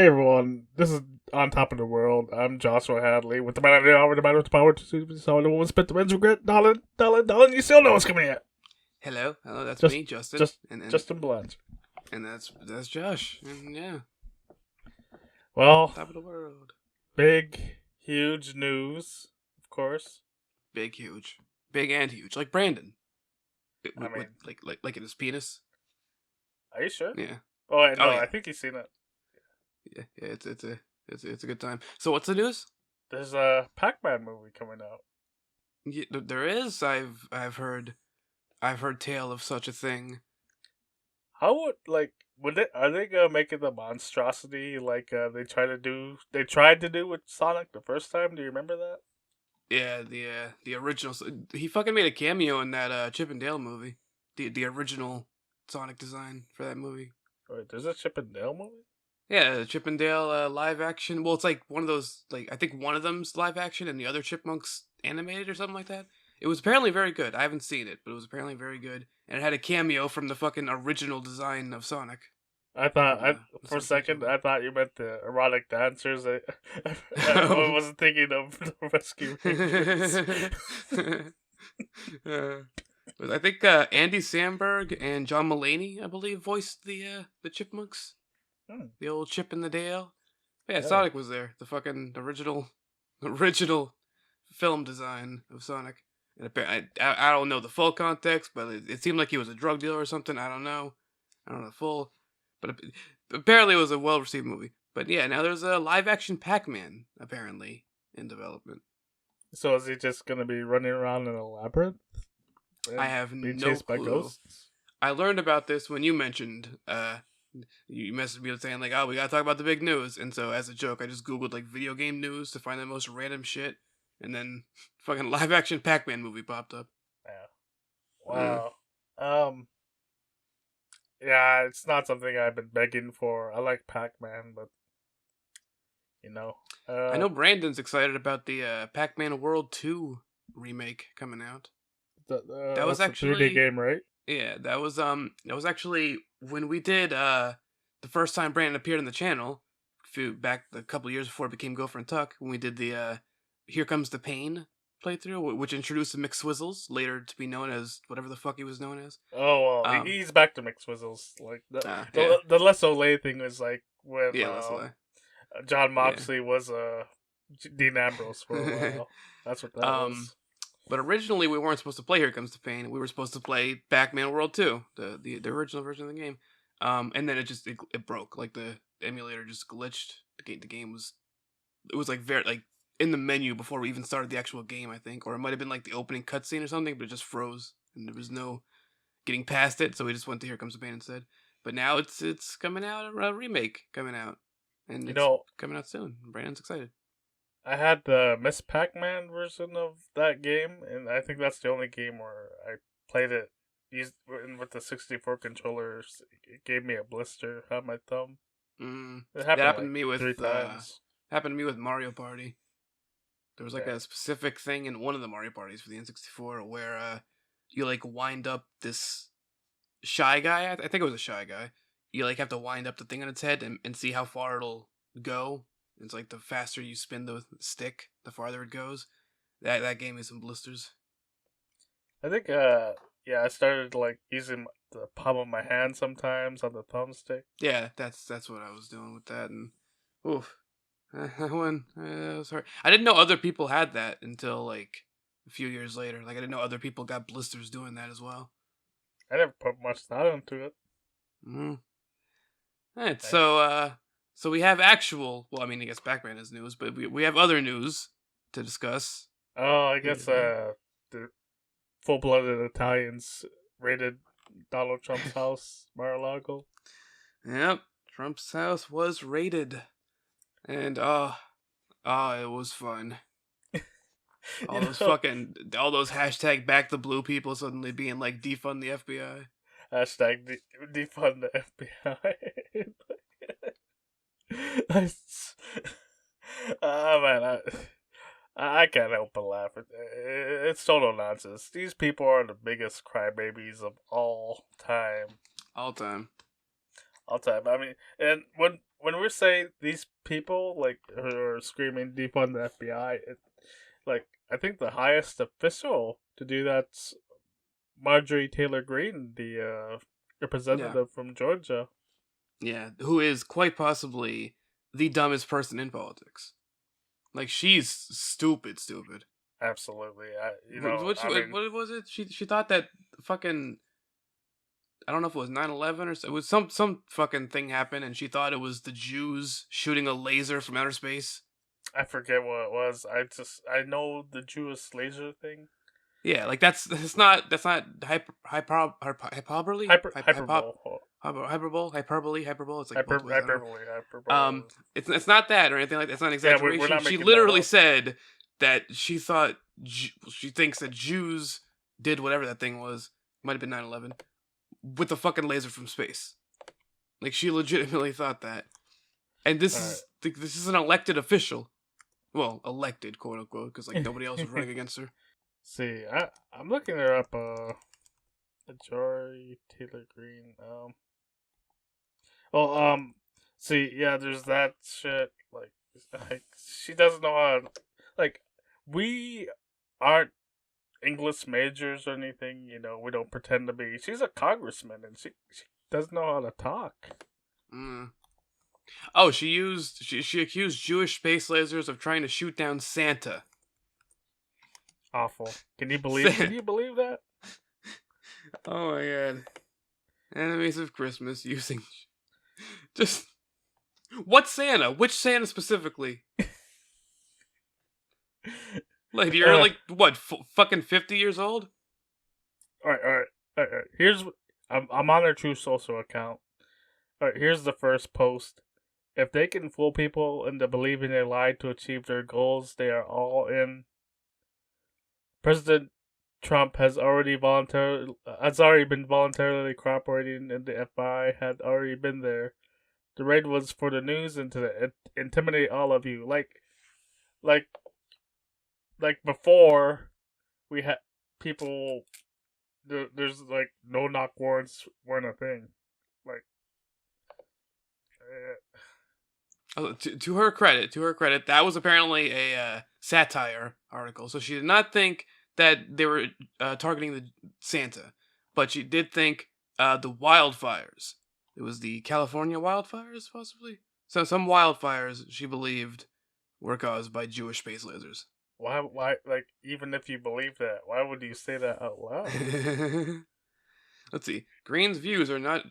Hey everyone, this is On Top of the World. I'm Joshua Hadley with the man of the hour, the man with the power to solve the woman spit the man's regret. Darling, you still know what's coming here. Hello, that's Just, me, Justin, just, and Justin Blunt. and that's Josh, and yeah, Well, top of the world, big, huge news, of course. big and huge, like Brandon, I mean, like in his penis. are you sure? Yeah. Oh, wait, Oh no, yeah. I think you've seen it. Yeah. It's a good time. So what's the news? There's a Pac-Man movie coming out. Yeah, there is. I've heard tale of such a thing. How are they gonna make it a monstrosity like they tried to do with Sonic the first time? Do you remember that? Yeah, the original. He fucking made a cameo in that Chip and Dale movie. The original Sonic design for that movie. Wait, there's a Chip and Dale movie? Yeah, the Chip and Dale live action. Well, it's like one of those. Like I think one of them's live action, and the other Chipmunks animated or something like that. It was apparently very good. I haven't seen it, but it was apparently very good, and it had a cameo from the fucking original design of Sonic from the For a Sonic Adventure second movie. I thought you meant the erotic dancers. I wasn't thinking of the Rescue Rangers. Uh, I think Andy Samberg and John Mulaney, I believe, voiced the Chipmunks, Hmm, the old Chip and the Dale. Yeah, yeah. Sonic was there. The fucking original film design of Sonic. And I don't know the full context, but it seemed like he was a drug dealer or something. I don't know. I don't know the full, but apparently it was a well received movie. But yeah, now there's a live action Pac-Man apparently in development. So is he just gonna be running around in a labyrinth I and have being no chased by clue. ghosts? I learned about this when you mentioned you messaged me saying like, oh, we gotta talk about the big news, and so as a joke, I just googled like video game news to find the most random shit, and then fucking live action Pac-Man movie popped up. Yeah. Uh, Wow. Um. Yeah, it's not something I've been begging for. I like Pac-Man, but you know, I uh, know Brandon's excited about the Pac-Man World 2 remake coming out. That was that's the 3D actually game, right? yeah, that was actually when we did the first time Brandon appeared on the channel, back a couple years before it became Gopher and Tuck, when we did the Here Comes the Pain playthrough, which introduced the McSwizzles, later to be known as whatever the fuck he was known as. Oh well, Um, he's back to McSwizzles. Like yeah, the less Olay thing was like when yeah, let's lie. John Yeah. Moxley was Dean Ambrose for a while. That's what that um, was. but originally we weren't supposed to play Here Comes the Pain. We were supposed to play Pac-Man World 2, the original version of the game. And then it broke. Like the emulator just glitched. The game was it was like very like in the menu before we even started the actual game, I think, or it might have been like the opening cutscene or something, but it just froze and there was no getting past it. So we just went to Here Comes the Pain instead. But now it's coming out a remake coming out, and You it's know, coming out soon. Brandon's excited. I had the Miss Pac-Man version of that game, and I think that's the only game where I played it used with the 64 controllers. It gave me a blister on my thumb. It That happened happened like to me with 3 times. Mario Party. There was like Yeah. a specific thing in one of the Mario parties for the N64 where you like wind up this shy guy. I think it was a shy guy. You like have to wind up the thing on its head and see how far it'll go. It's like the faster you spin the stick, the farther it goes. That gave me some blisters. I think yeah, I started like using the palm of my hand sometimes on the thumbstick. Yeah, that's what I was doing with that, and oof, that one was hard. I didn't know other people had that until like a few years later. Like I didn't know other people got blisters doing that as well. I never put much thought into it. Mm. All right, I, so we have actual. Well, I mean, I guess Pac-Man is news, but we have other news to discuss. I guess the full-blooded Italians raided Donald Trump's house, Mar-a-Lago. Yep, Trump's house was raided, and it was fun. You know, All those hashtag back the blue people suddenly being like defund the FBI. hashtag defund the FBI. Man, I can't help but laugh. It's total nonsense. These people are the biggest crybabies of all time. All time. all time. I mean, and when we're saying these people like are screaming defund the FBI, like I think the highest official to do that's Marjorie Taylor Greene, the Yeah, representative from Georgia. yeah, who is quite possibly the dumbest person in politics. Like she's stupid, stupid. Absolutely, I What mean, was it? She thought that fucking I don't know if it was 9/11 or so. It was some fucking thing happened, and she thought it was the Jews shooting a laser from outer space. I forget what it was. I know the Jewish laser thing. Yeah, like that's not hyperbole, Hyperbole, hyperbole. It's like both ways. I don't know. hyperbole. It's not that or anything like that. It's not an Yeah, we're exaggeration. not She making that literally up. said that she thinks that Jews did whatever that thing was. Might have been 9/11 with the fucking laser from space. Like she legitimately thought that. And this is an elected official. Well, elected, quote unquote, because like nobody else was running against her. See, I'm looking her up. Marjorie Taylor Greene. Well, see, yeah, there's that shit. Like she doesn't know how. Like, we aren't English majors or anything. We don't pretend to be. She's a congressman, and she doesn't know how to talk. Mm. Oh, she accused Jewish space lasers of trying to shoot down Santa. Awful. Can you believe? Can you believe that? Oh my god. Enemies of Christmas using just what Santa? Which Santa specifically? Like you're like what? Fucking 50 years old? All right. Here's I'm on their True Social account. All right, here's the first post. If they can fool people into believing they lied to achieve their goals, they are all in. President Trump has already been voluntarily cooperating, and the FBI had already been there. The raid was for the news and to intimidate all of you. Like, before, we had people. There's like no knock warrants weren't a thing. Like, Oh, to her credit, that was apparently a satire article. So she did not think that they were targeting the Santa, but she did think the wildfires. It was the California wildfires, possibly. So some wildfires she believed were caused by Jewish space lasers. why? Like, even if you believe that, why would you say that out loud? Let's see. Green's views are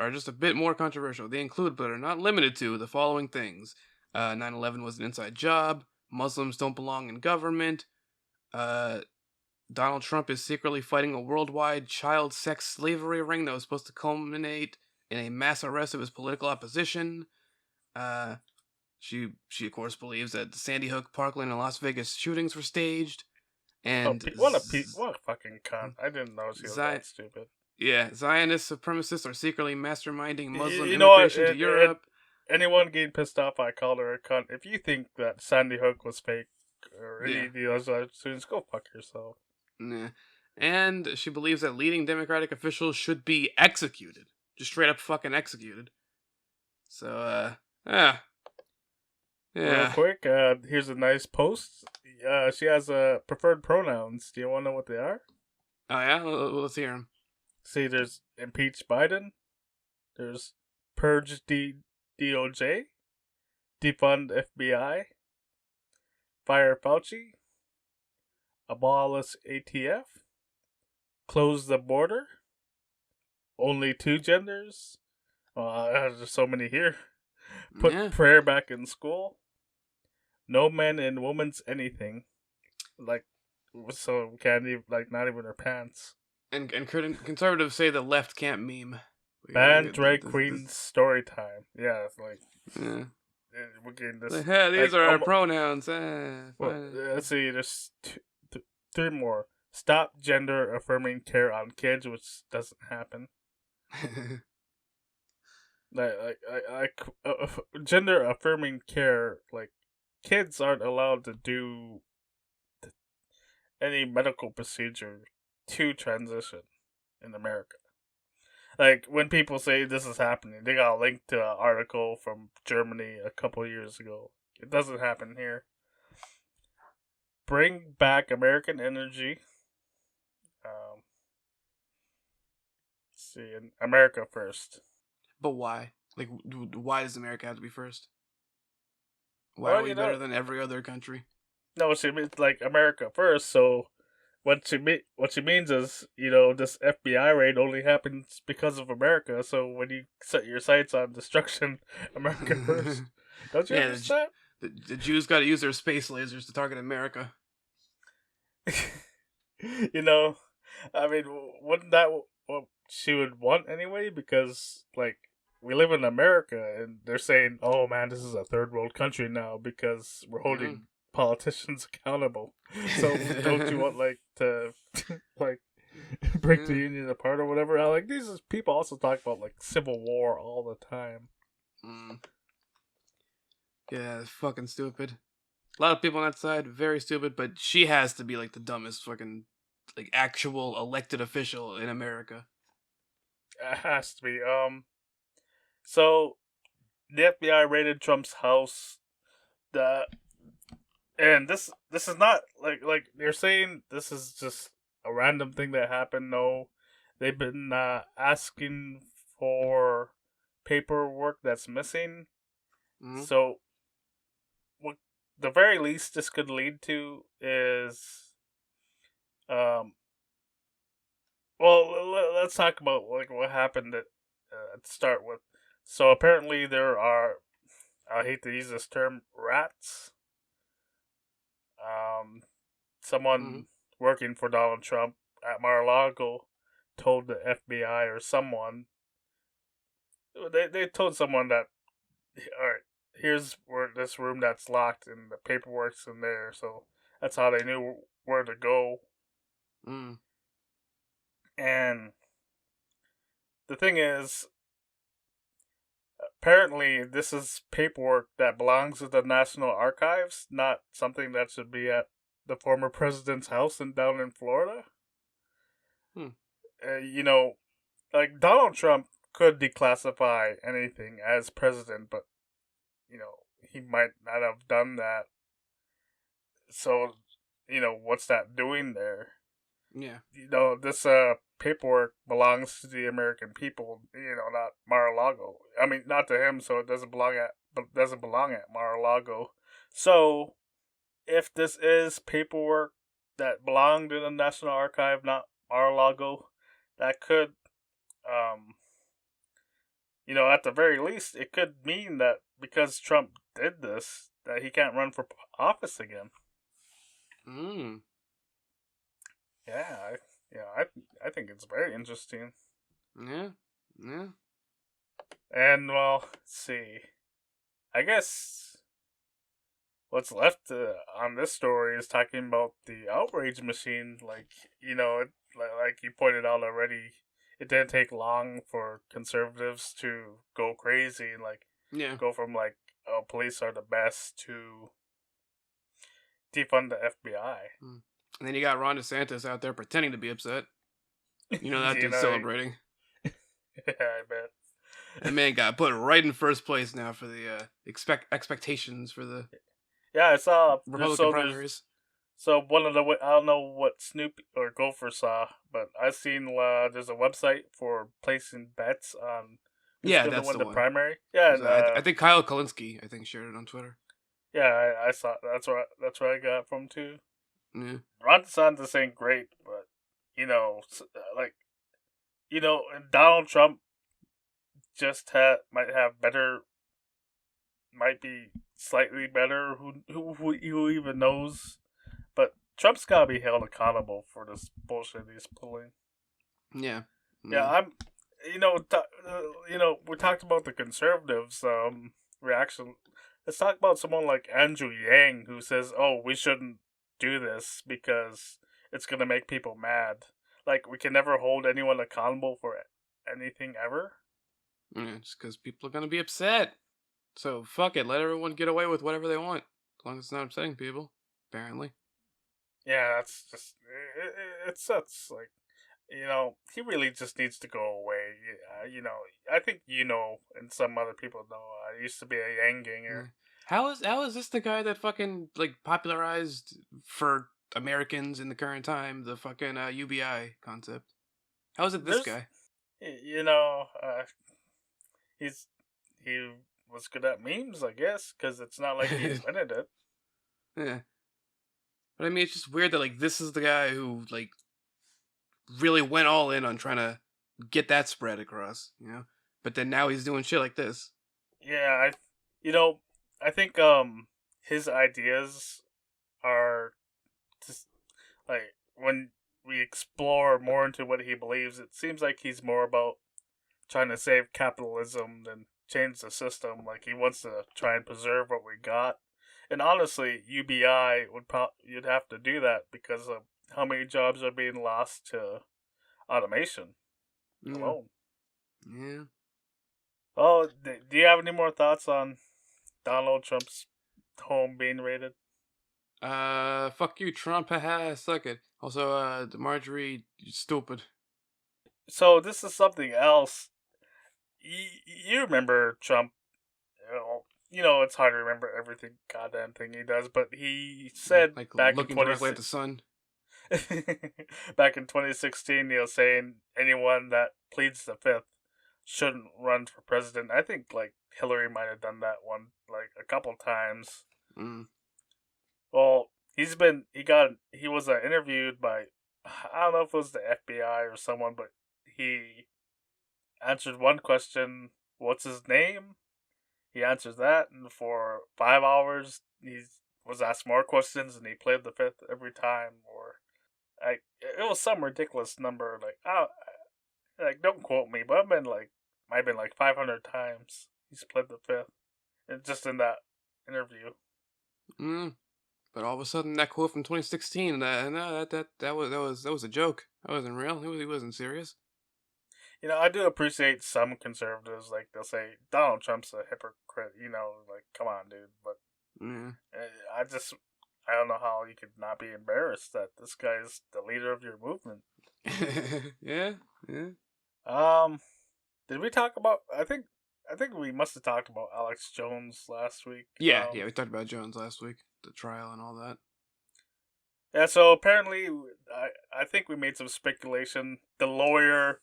just a bit more controversial. They include, but are not limited to, the following things: 9/11 was an inside job. Muslims don't belong in government. Uh, Donald Trump is secretly fighting a worldwide child sex slavery ring that was supposed to culminate in a mass arrest of his political opposition. Uh, she of course believes that the Sandy Hook, Parkland, and Las Vegas shootings were staged. Oh, And what a fucking cunt! I didn't know she was Zion, that stupid. yeah, Zionist supremacists are secretly masterminding Muslim You know what? immigration to Europe. Anyone getting pissed off, I called her a cunt. If you think that Sandy Hook was fake or any Yeah. of the other students, go fuck yourself. Nah. And she believes that leading Democratic officials should be executed. Just straight up fucking executed. So, yeah. Real Yeah. quick, here's a nice post. She has preferred pronouns. Do you want to know what they are? Oh, yeah? Let's hear him. See, there's impeach Biden. There's purge DOJ. Defund FBI. Fire Fauci. Abolish ATF. Close the border. Only two genders. There's so many here. Put Yeah. prayer back in school. No men and woman's anything. Like, so can't even, like, not even her pants. And conservatives say the left can't meme. Ban drag queen story time. Yeah, it's like, Yeah. we're getting this. Like, hey, these Like, are our pronouns. well, let's see, there's three more. Stop gender affirming care on kids, which doesn't happen. Gender affirming care, like, kids aren't allowed to do any medical procedure to transition in America. Like when people say this is happening, they got a link to an article from Germany a couple years ago. It doesn't happen here. Bring back American energy. Um, let's see, in America first. But why? Like, why does America have to be first? Why are Well, we better than every other country? no, she means like America first. So what she means is, this FBI raid only happens because of America. So when you set your sights on destruction, America first. Don't you Yeah, understand? the Jews got to use their space lasers to target America. you know, I mean, wouldn't that what she would want anyway? Because like we live in America, and they're saying, "Oh man, this is a third world country now because we're Mm. holding politicians accountable." So don't you want like to like break the Yeah. union apart or whatever? Like these people also talk about like civil war all the time. Mm. Yeah, it's fucking stupid. A lot of people on that side, very stupid, but she has to be like the dumbest fucking like actual elected official in America. It has to be. So the FBI raided Trump's house. The And this is not like they're saying this is just a random thing that happened. No, they've been asking for paperwork that's missing. Mm. So what the very least this could lead to is um. Well, let's talk about like what happened to start with. So apparently there are, I hate to use this term, rats. Um, Mm. Someone working for Donald Trump at Mar-a-Lago told the FBI or someone, they told someone that, all right, here's where this room that's locked and the paperwork's in there. So that's how they knew where to go. Mm. And the thing is, apparently this is paperwork that belongs to the National Archives, not something that should be at the former president's house down in Florida. Hmm. You know, like Donald Trump could declassify anything as president, but he might not have done that. So, what's that doing there? Yeah. This paperwork belongs to the American people. Not Mar-a-Lago. I mean, not to him, so it doesn't belong at Mar-a-Lago. So, if this is paperwork that belonged in the National Archive, not Mar-a-Lago, that could um at the very least, it could mean that because Trump did this, that he can't run for office again. Mm. Yeah, I think it's very interesting. Yeah. Yeah. And well, let's see. I guess what's left on this story is talking about the outrage machine. Like like you pointed out already, it didn't take long for conservatives to go crazy and like Yeah. go from like, oh, police are the best to defund the FBI. Mm. And then you got Ron DeSantis out there pretending to be upset. You know that you dude's know, celebrating. yeah, I bet. That man got put right in first place now for the expectations for the Yeah, I saw. Republican primaries. So one of the I don't know what Snoop or Gopher saw, but I seen there's a website for placing bets on who's Yeah, gonna that's win the the one. primary. Yeah, and, I think Kyle Kalinske, I think, shared it on Twitter. yeah, I saw. That's where I got from too. Yeah. Ron DeSantis ain't great, but like Donald Trump just might have better, might be slightly better. Who even knows? But Trump's gotta be held accountable for this bullshit he's pulling. Yeah. Yeah, Yeah. I'm. We talked about the conservatives' reaction. Let's talk about someone like Andrew Yang who says, "Oh, we shouldn't do this because it's gonna make people mad." Like we can never hold anyone accountable for anything ever. Yeah, just because people are gonna be upset. So fuck it, let everyone get away with whatever they want, as long as it's not upsetting people. Apparently. Yeah, that's just it sucks. Like he really just needs to go away. I think and some other people know. I used to be a Yang Yeah. ganger. How is this the guy that fucking like popularized for Americans in the current time the fucking UBI concept? How is it this There's, guy? he's he was good at memes, I guess, because it's not like he invented it. Yeah. But I mean, it's just weird that like this is the guy who like really went all in on trying to get that spread across, But then now he's doing shit like this. Yeah, you know, I think his ideas are just like when we explore more into what he believes, it seems like he's more about trying to save capitalism than change the system. Like he wants to try and preserve what we got. And honestly, UBI you'd have to do that because of how many jobs are being lost to automation Mm, alone. yeah. Oh, do you have any more thoughts on Donald Trump's home being raided? Fuck you, Trump. Haha, suck it. Also, Marjorie, you stupid. So this is something else. You remember Trump? It's hard to remember everything goddamn thing he does, but he Yeah, said like back in looking directly at the sun. back in 2016, saying anyone that pleads the fifth shouldn't run for president. I think like Hillary might have done that one like a couple times. Mm. Well, he was interviewed by, I don't know if it was the FBI or someone, but he answered one question, "What's his name?" He answers that, and for 5 hours he was asked more questions, and he played the fifth every time. Or it was some ridiculous number. Don't quote me, but might have been like 500 times he's played the fifth, and just in that interview. Mm. But all of a sudden, that quote from 2016, no, that was a joke. That wasn't real. He wasn't serious. I do appreciate some conservatives, like they'll say Donald Trump's a hypocrite. Like come on, dude. But Yeah. I don't know how you could not be embarrassed that this guy's the leader of your movement. Yeah. Yeah. Um, did we talk about? I think we must have talked about Alex Jones last week. Yeah. Yeah. We talked about Jones last week, the trial and all that. Yeah. So apparently, I think we made some speculation. The lawyer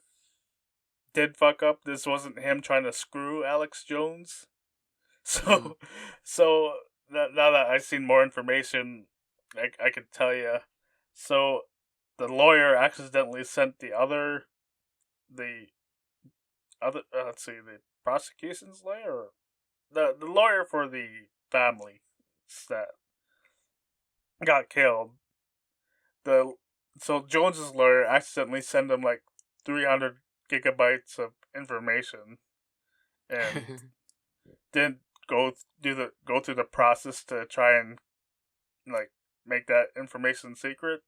did fuck up. This wasn't him trying to screw Alex Jones. Mm. So, so now that I've seen more information, I could tell you. So, the lawyer accidentally sent the other let's see, the prosecution's lawyer, or the lawyer for the family that got killed. The so Jones's lawyer accidentally sent him like 300 gigabytes of information and didn't go through the process to try and like make that information secret.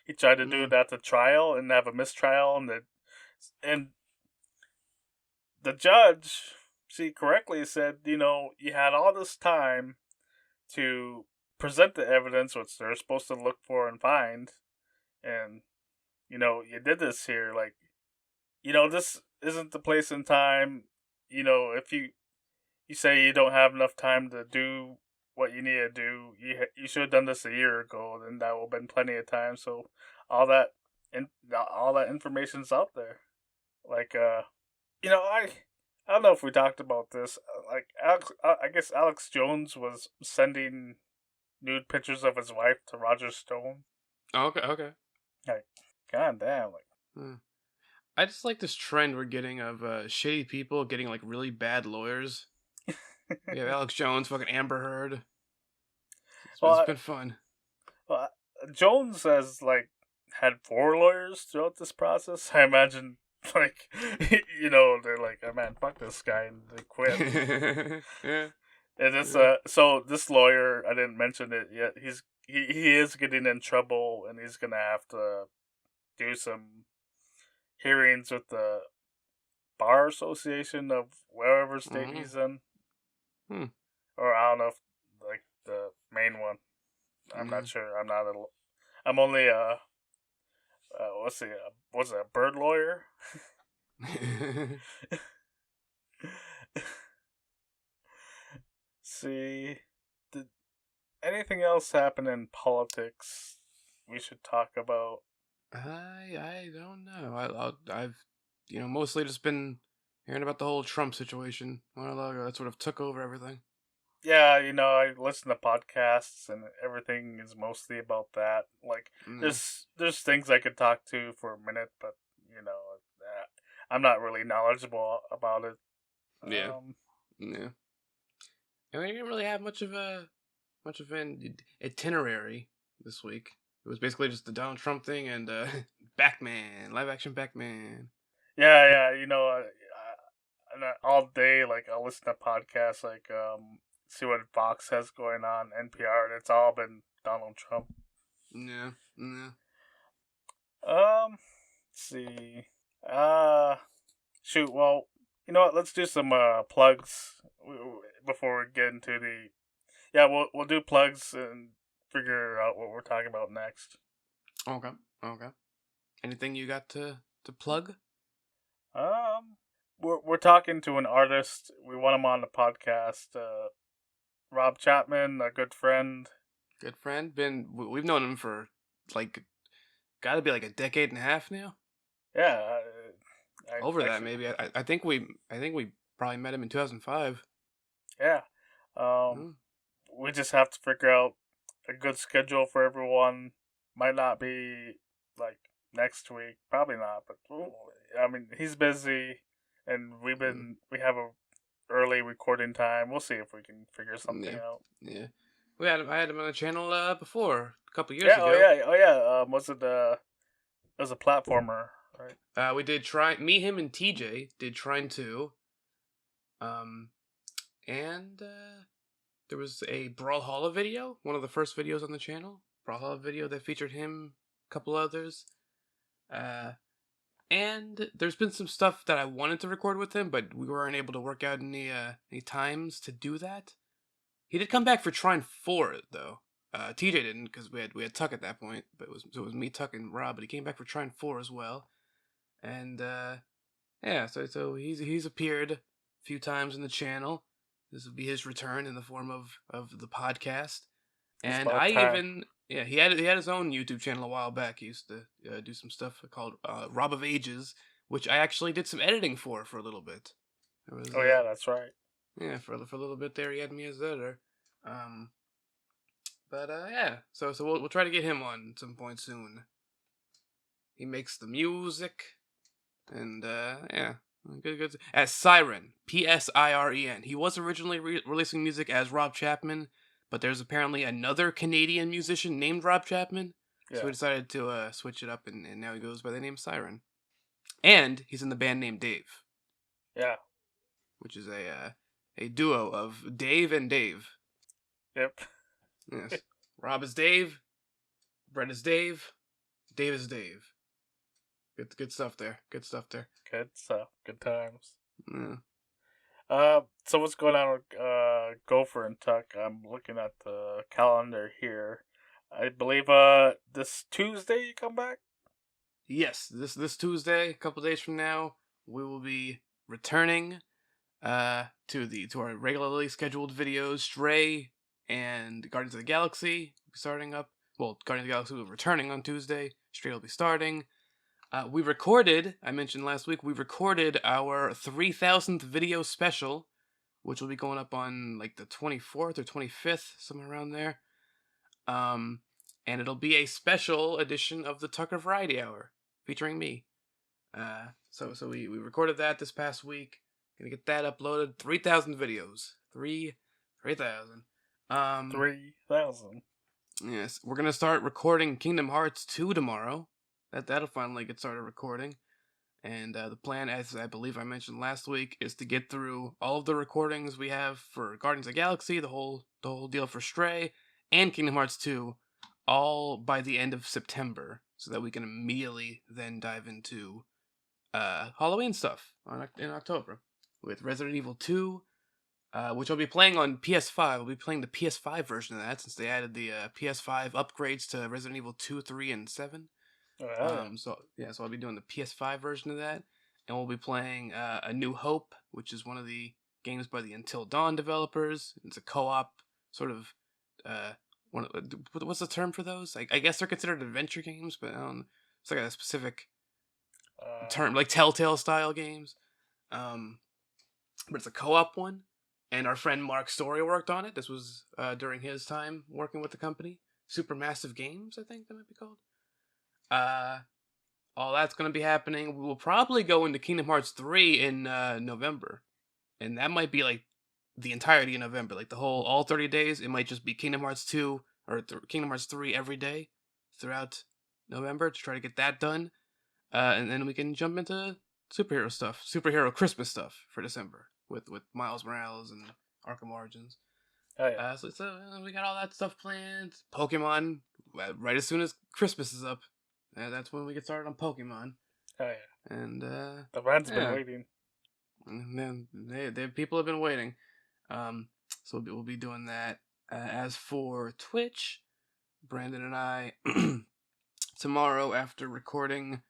He tried to do Mm. it at the trial and have a mistrial, and the judge, she correctly said, you had all this time to present the evidence which they're supposed to look for and find, and you did this here. Like, this isn't the place and time. If you say you don't have enough time to do what you need to do, you should have done this a year ago. Then that will have been plenty of time. So all that all that information's out there. Like I don't know if we talked about this. Like Alex, I guess Alex Jones was sending nude pictures of his wife to Roger Stone. Oh, okay. Okay. Like, god damn, like. Hmm. I just like this trend we're getting of shitty people getting like really bad lawyers. We have Alex Jones, fucking Amber Heard. It's well, been fun. well, Jones has had 4 lawyers throughout this process. I imagine, like, they're like, oh man, fuck this guy, and they quit. Yeah. And this, Yeah. so this lawyer, I didn't mention it yet. He is getting in trouble, and he's gonna have to do some hearings with the bar association of wherever state Mm-hmm. he's in, Hmm. or I don't know if like the main one. I'm Yeah. not sure. I'm not. I'm only let's see, was it a bird lawyer? See, did anything else happen in politics we should talk about? I don't know. I've mostly just been hearing about the whole Trump situation. That sort of took over everything. Yeah, I listen to podcasts and everything is mostly about that. Like, Yeah, there's things I could talk to for a minute, but I'm not really knowledgeable about it. yeah, yeah. And we didn't really have much of an itinerary this week. It was basically just the Donald Trump thing and Pac-Man, live action Pac-Man. Yeah, yeah, and all day, like, I'll listen to podcasts, like, see what Fox has going on, NPR, and it's all been Donald Trump. Yeah, yeah. Let's see. Uh, Shoot, well, you know what? Let's do some plugs before we get into the. Yeah, we'll do plugs and figure out what we're talking about next. Okay, okay. Anything you got to plug? We're talking to an artist. We want him on the podcast. Rob Chapman, a good friend. Good friend. We've known him for like got to be like a decade and a half now. Yeah, Over I that actually, maybe. I think we probably met him in 2005. yeah. Um, Mm, we just have to figure out a good schedule for everyone. Might not be like next week, probably not. But I mean, he's busy, and mm, we have a early recording time. We'll see if we can figure something yeah, out. yeah. I had him on the channel before a couple years Yeah. Oh ago. yeah. Oh yeah. Was it It was a platformer, right? We did try me, him, and TJ did Trine 2. Um, and there was a Brawlhalla video, one of the first videos on the channel. Brawlhalla video that featured him, a couple others. Uh, and there's been some stuff that I wanted to record with him, but we weren't able to work out any times to do that. He did come back for Trine 4 though. TJ didn't because we had Tuck at that point, but it was me, Tuck, and Rob. But he came back for Trine 4 as well. And yeah, so he's appeared a few times in the channel. This will be his return in the form of the podcast. It's And about I time. even he had his own YouTube channel a while back. He used to do some stuff called Rob of Ages, which I actually did some editing for a little bit. It was Oh yeah, that's right. yeah, for a little bit there he had me as editor. Um, but yeah, so we'll try to get him on at some point soon. He makes the music. And yeah, good. As Siren, Psiren. He was originally releasing music as Rob Chapman, but there's apparently another Canadian musician named Rob Chapman, so Yeah. we decided to switch it up, and now he goes by the name Siren. And he's in the band named Dave, Yeah. which is a duo of Dave and Dave. Yep. Yes, Rob is Dave, Brett is Dave, Dave is Dave. Good stuff there. Good stuff there. Good stuff. Good times. Yeah. So what's going on with Gopher and Tuck? I'm looking at the calendar here. I believe this Tuesday you come back. Yes, this Tuesday, a couple days from now, we will be returning to our regularly scheduled videos. Stray and Guardians of the Galaxy will be starting up. Well, Guardians of the Galaxy will be returning on Tuesday. Stray will be starting. I mentioned last week, we recorded our 3000th video special, which will be going up on like the 24th or 25th, somewhere around there. And it'll be a special edition of the Tucker Variety Hour featuring me. So we recorded that this past week. Gonna get that uploaded. 3,000 videos. 3,000. 3,000. Yes, we're gonna start recording Kingdom Hearts 2 tomorrow. That'll finally get started recording. And the plan, as I believe I mentioned last week, is to get through all of the recordings we have for Guardians of the Galaxy, the whole deal for Stray, and Kingdom Hearts 2, all by the end of September, so that we can immediately then dive into Halloween stuff in October with Resident Evil 2, which I'll be playing on PS5. I'll be playing the PS5 version of that since they added the PS5 upgrades to Resident Evil 2, 3, and 7. Oh, hell yeah. So I'll be doing the PS5 version of that, and we'll be playing A New Hope, which is one of the games by the Until Dawn developers. It's a co-op sort of one. What's the term for those? I guess they're considered adventure games, but I don't. It's like a specific term, like Telltale style games. Um, but it's a co-op one, and our friend Mark Story worked on it. This was during his time working with the company. Supermassive Games, I think that might be called. Uh, all that's going to be happening. We will probably go into Kingdom Hearts 3 in November. And that might be like the entirety of November. Like the whole, all 30 days, it might just be Kingdom Hearts 2 or Kingdom Hearts 3 every day throughout November to try to get that done. And then we can jump into superhero stuff, superhero Christmas stuff for December with Miles Morales and Arkham Origins. Oh, yeah. So we got all that stuff planned. Pokemon, right as soon as Christmas is up. That's when we get started on Pokemon. Oh, yeah. And The man's been waiting. And then people have been waiting. So we'll be doing that. As for Twitch, Brandon and I tomorrow after recording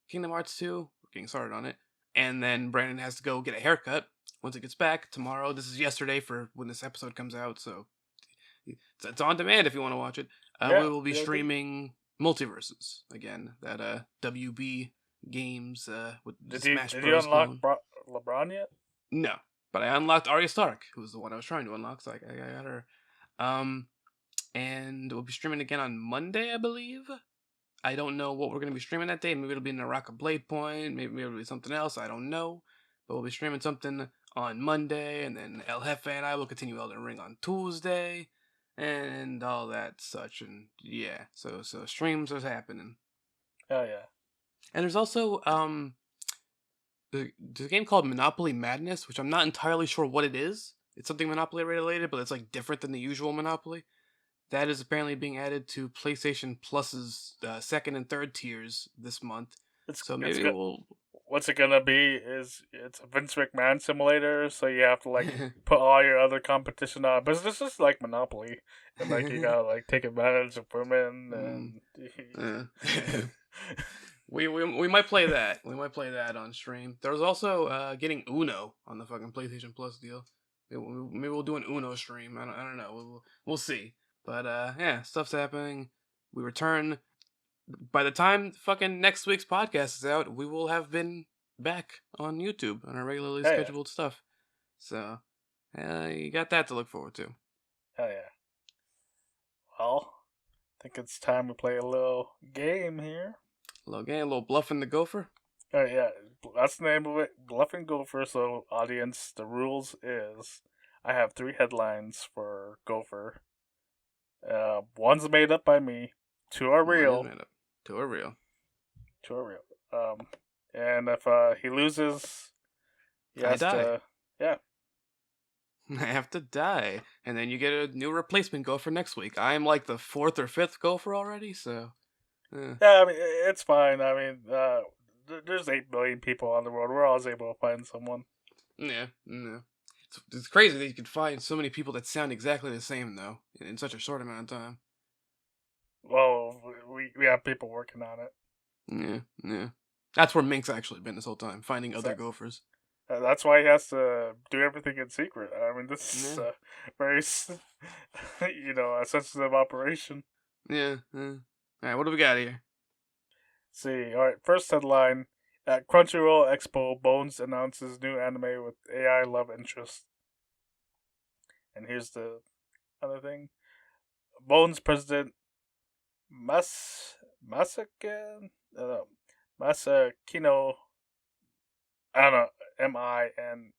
Kingdom Hearts 2, we're getting started on it, and then Brandon has to go get a haircut once he gets back tomorrow. This is yesterday for when this episode comes out, so it's on demand if you want to watch it. Yeah, We will be streaming Multiverses again. That WB Games with Smash Did Bros. you unlock LeBron yet? No, but I unlocked Arya Stark, who was the one I was trying to unlock, so I got her. And we'll be streaming again on Monday, I believe. I don't know what we're going to be streaming that day. Maybe it'll be Naraka Blade Point. Maybe it'll be something else. I don't know. But we'll be streaming something on Monday, and then El Jefe and I will continue Elden Ring on Tuesday, and all that such. And yeah, so streams are happening. Oh, yeah. And there's also there's a game called Monopoly Madness, which I'm not entirely sure what it is. It's something Monopoly related, but it's like different than the usual Monopoly. That is apparently being added to PlayStation Plus's second and third tiers this month. What's it gonna be? It's a Vince McMahon simulator, so you have to like put all your other competition on. But this is like Monopoly, and like you gotta like take advantage of women and. We might play that. We might play that on stream. There's also getting Uno on the fucking PlayStation Plus deal. Maybe we'll do an Uno stream. I don't know. We'll see. But yeah, stuff's happening. We return. By the time fucking next week's podcast is out, we will have been back on YouTube on our regularly scheduled stuff. So you got that to look forward to. Hell yeah. Well, I think it's time to play a little game here. A little Bluffing the Gopher. Oh yeah, that's the name of it, Bluffing Gopher. So, audience, the rules is I have 3 headlines for Gopher. One's made up by me. 2 are real. 2 are real. 2 are real. And if he loses, he has to. Yeah. I have to die, and then you get a new replacement Gopher next week. I am like the 4th or 5th Gopher already, so. Yeah, I mean it's fine. I mean, there's 8 billion people on the world. We're always able to find someone. Yeah. It's crazy that you can find so many people that sound exactly the same though in such a short amount of time. Well, we have people working on it. Yeah. That's where Mink's actually been this whole time, finding other Gophers. That's why he has to do everything in secret. I mean, this is a very, a sensitive operation. Yeah. All right, what do we got here? See, all right, first headline. At Crunchyroll Expo, Bones announces new anime with AI love interest. And here's the other thing. Bones president Masakino, I don't know, M.I. and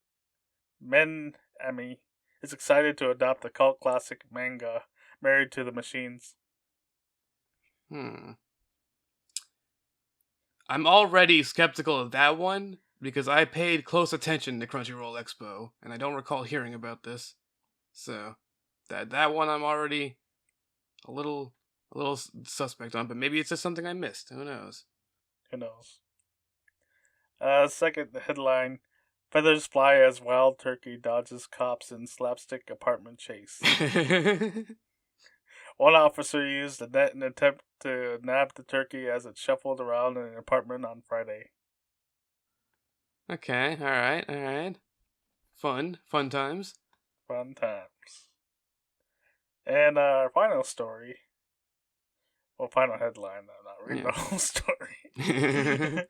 Men Emi is excited to adopt the cult classic manga Married to the Machines. I'm already skeptical of that one because I paid close attention to Crunchyroll Expo and I don't recall hearing about this. So that one I'm already a little suspect on, but maybe it's just something I missed. Who knows? Second headline. Feathers fly as wild turkey dodges cops in slapstick apartment chase. One officer used a net in an attempt to nab the turkey as it shuffled around in an apartment on Friday. Okay, alright. Fun times. Fun times. And our final story. Well, final headline. I'm not reading Yeah. the whole story.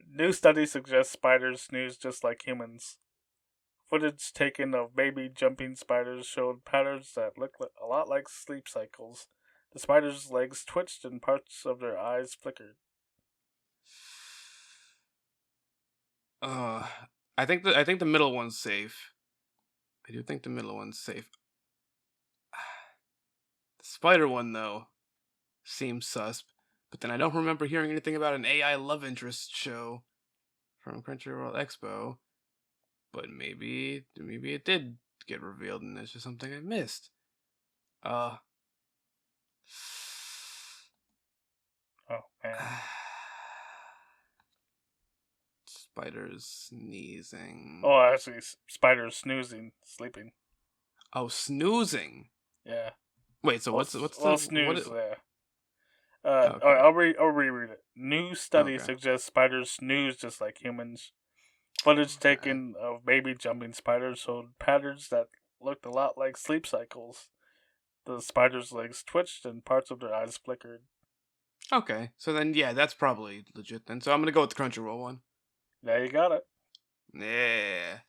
New study suggests spiders snooze just like humans. Footage taken of baby jumping spiders showed patterns that looked a lot like sleep cycles. The spiders' legs twitched and parts of their eyes flickered. uh, I think the middle one's safe. I do think the middle one's safe. The spider one though seems sus. But then I don't remember hearing anything about an AI love interest show from Crunchyroll Expo. But maybe it did get revealed and it's just something I missed. Uh Oh, man. Spiders sneezing. Oh, actually, spiders snoozing, sleeping. Oh, snoozing. Yeah. Wait, so what's Well, the what? snooze, yeah. Okay. I'll reread it. New study Okay. suggests spiders snooze just like humans. Footage Okay. taken of baby jumping spiders showed patterns that looked a lot like sleep cycles. The spider's legs twitched and parts of their eyes flickered. Okay. So then, yeah, that's probably legit then. So I'm gonna go with the Crunchyroll one. Yeah, you got it. Yeah.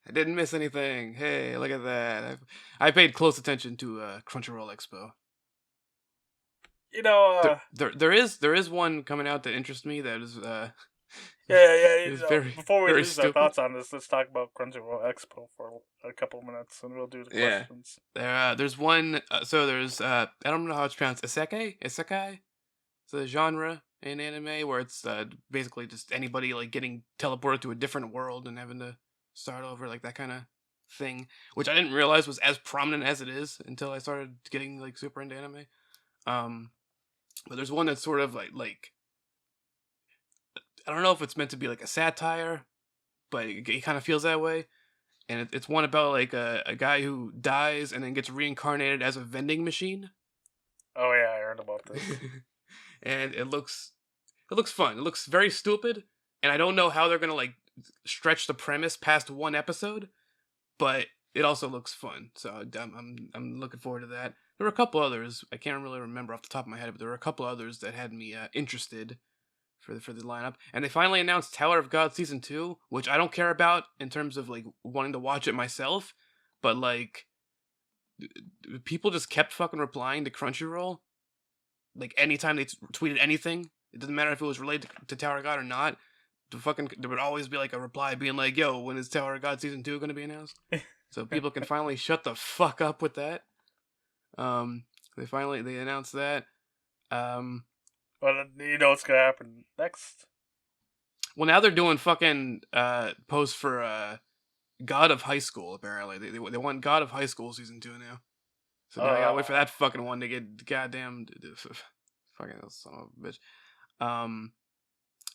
I didn't miss anything. Hey, look at that. I paid close attention to Crunchyroll Expo. You know, There is one coming out that interests me that is yeah. is very Before we very lose our stupid. thoughts on this, let's talk about Crunchyroll Expo for a couple minutes, and we'll do the Yeah. questions. There's one. So there's I don't know how it's pronounced. Isekai. It's a genre in anime where it's basically just anybody like getting teleported to a different world and having to start over, like that kind of thing, which I didn't realize was as prominent as it is until I started getting like super into anime. Um, but there's one that's sort of like I don't know if it's meant to be like a satire, but it kind of feels that way. And it's one about like a guy who dies and then gets reincarnated as a vending machine. Oh yeah, I heard about this. And it looks fun. It looks very stupid, and I don't know how they're gonna like stretch the premise past one episode, but it also looks fun. So I'm looking forward to that. There were a couple others I can't really remember off the top of my head, but there were a couple others that had me interested for the lineup. And they finally announced Tower of God season 2, which I don't care about in terms of like wanting to watch it myself, but like people just kept fucking replying to Crunchyroll like anytime they tweeted anything. It doesn't matter if it was related to Tower of God or not. There would always be like a reply being like, "Yo, when is Tower of God season 2 going to be announced?" So people can finally shut the fuck up with that. They announced that. Well, you know what's gonna happen next. Well, now they're doing fucking posts for God of High School. Apparently, they want God of High School season 2 now. So now I gotta wait for that fucking one to get goddamn fucking son of a bitch.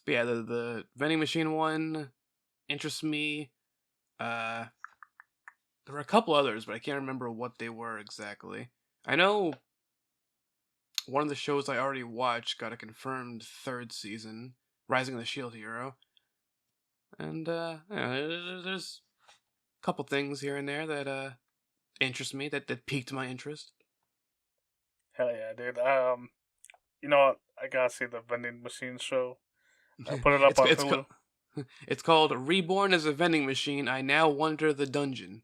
But yeah, the vending machine one interests me. There were a couple others, but I can't remember what they were exactly. I know one of the shows I already watched got a confirmed third season, Rising of the Shield Hero, and yeah, there's a couple things here and there that interest me, that piqued my interest. Hell yeah, dude. You know what? I gotta see the vending machine show. I put it up it's on it's Hulu. it's called Reborn as a Vending Machine. I Now Wander the Dungeon.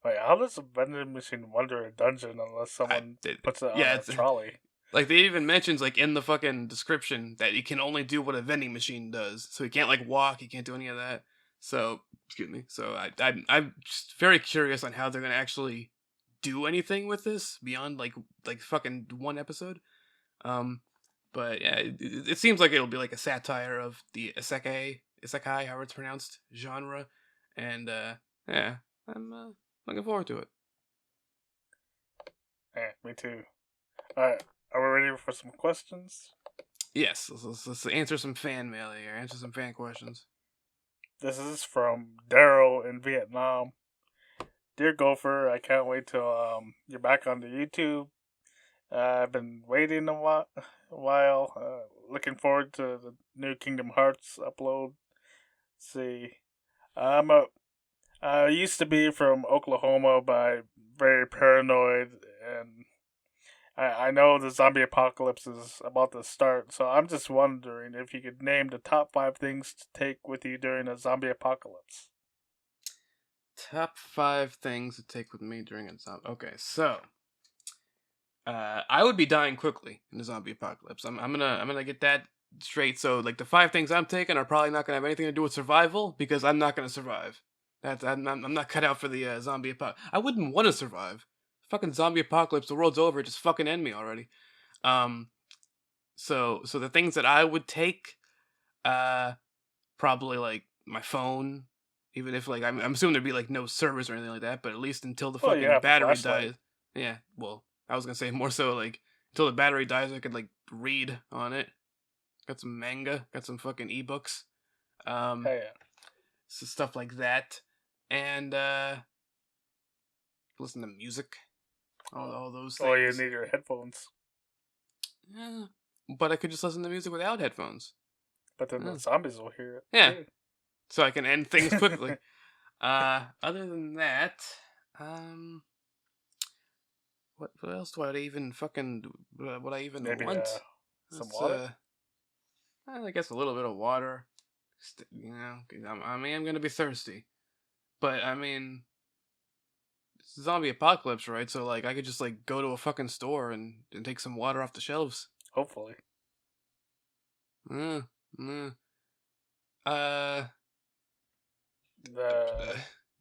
Wait, how does a vending machine wander a dungeon unless I, someone it, puts it on yeah, a it's trolley? like they even mentions like in the fucking description that you can only do what a vending machine does. So you can't like walk, you can't do any of that. So excuse me. So I'm just very curious on how they're gonna actually do anything with this beyond like fucking one episode. Um, but yeah, it seems like it'll be like a satire of the isekai, however it's pronounced, genre, and yeah, I'm looking forward to it. Yeah, me too. Alright, are we ready for some questions? Yes, let's answer some fan mail here. Answer some fan questions. This is from Daryl in Vietnam. Dear Gopher, I can't wait till you're back on the YouTube. I've been waiting a while, looking forward to the new Kingdom Hearts upload. See, I'm a I used to be from Oklahoma, but I'm very paranoid, and I know the zombie apocalypse is about to start. So I'm just wondering if you could name the top 5 things to take with you during a zombie apocalypse. Top 5 things to take with me during a zombie. Okay, so I would be dying quickly in the zombie apocalypse. I'm gonna get that straight. So like the 5 things I'm taking are probably not gonna have anything to do with survival because I'm not gonna survive. I'm not cut out for the zombie apocalypse. I wouldn't want to survive. Fucking zombie apocalypse. The world's over. Just fucking end me already. Um. So the things that I would take, uh, probably like my phone. Even if like I'm assuming there'd be like no servers or anything like that, but at least until the Well, you fucking have a battery flashlight. dies. Yeah, well, I was gonna say more so like until the battery dies, I could like read on it. Got some manga, got some fucking ebooks, Hey, yeah. so stuff like that, and listen to music, all those Oh, you things. need your headphones. Yeah, but I could just listen to music without headphones. But then Yeah, the zombies will hear it yeah, too. so I can end things quickly. Other than that, um. What else do I even fucking what I even Maybe want? some That's water. I guess a little bit of water. You know, 'cause I'm gonna be thirsty. But I mean, it's a zombie apocalypse, right? So like, I could just like go to a fucking store and take some water off the shelves. Hopefully. Mm, mm. Uh, The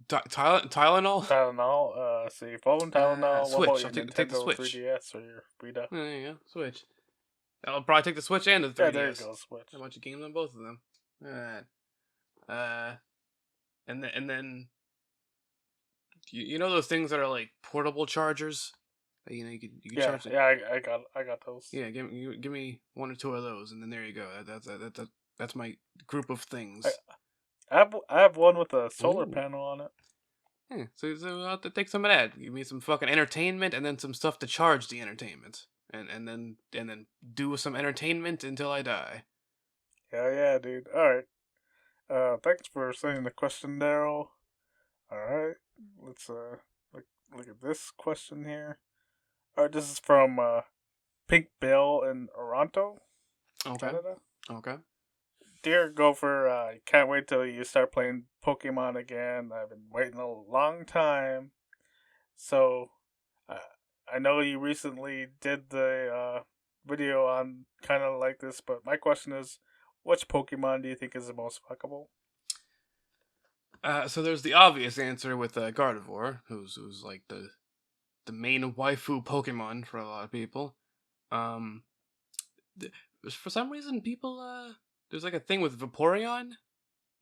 Tylenol. Tylenol, see, phone Tylenol. What about Switch. your Take the Nintendo Switch. 3DS or your Vita? There you go. Switch. I'll probably take the Switch and the Yeah, there you 3DS. go, Switch. A bunch of games on both of them. Alright. Uh, and then you know those things that are like portable chargers. That, you know you can Yeah, charge it. yeah, I got those. Yeah, give me 1 or 2 of those, and then there you go. That's my group of I, things. I have one with a solar Ooh. panel on it. Yeah, so I'll have to take some of that. Give me some fucking entertainment, and then some stuff to charge the entertainment, and then do some entertainment until I die. Yeah, dude. All right. Thanks for sending the question, Daryl. All right, let's look at this question here. All right, this is from Pink Bill in Toronto, Okay, Canada. okay. Dear Gopher, I can't wait till you start playing Pokemon again. I've been waiting a long time. So, uh, I know you recently did the video on kind of like this, but my question is, which Pokemon do you think is the most fuckable? So there's the obvious answer with Gardevoir, who's like the main waifu Pokemon for a lot of people. Um, for some reason, people there's like a thing with Vaporeon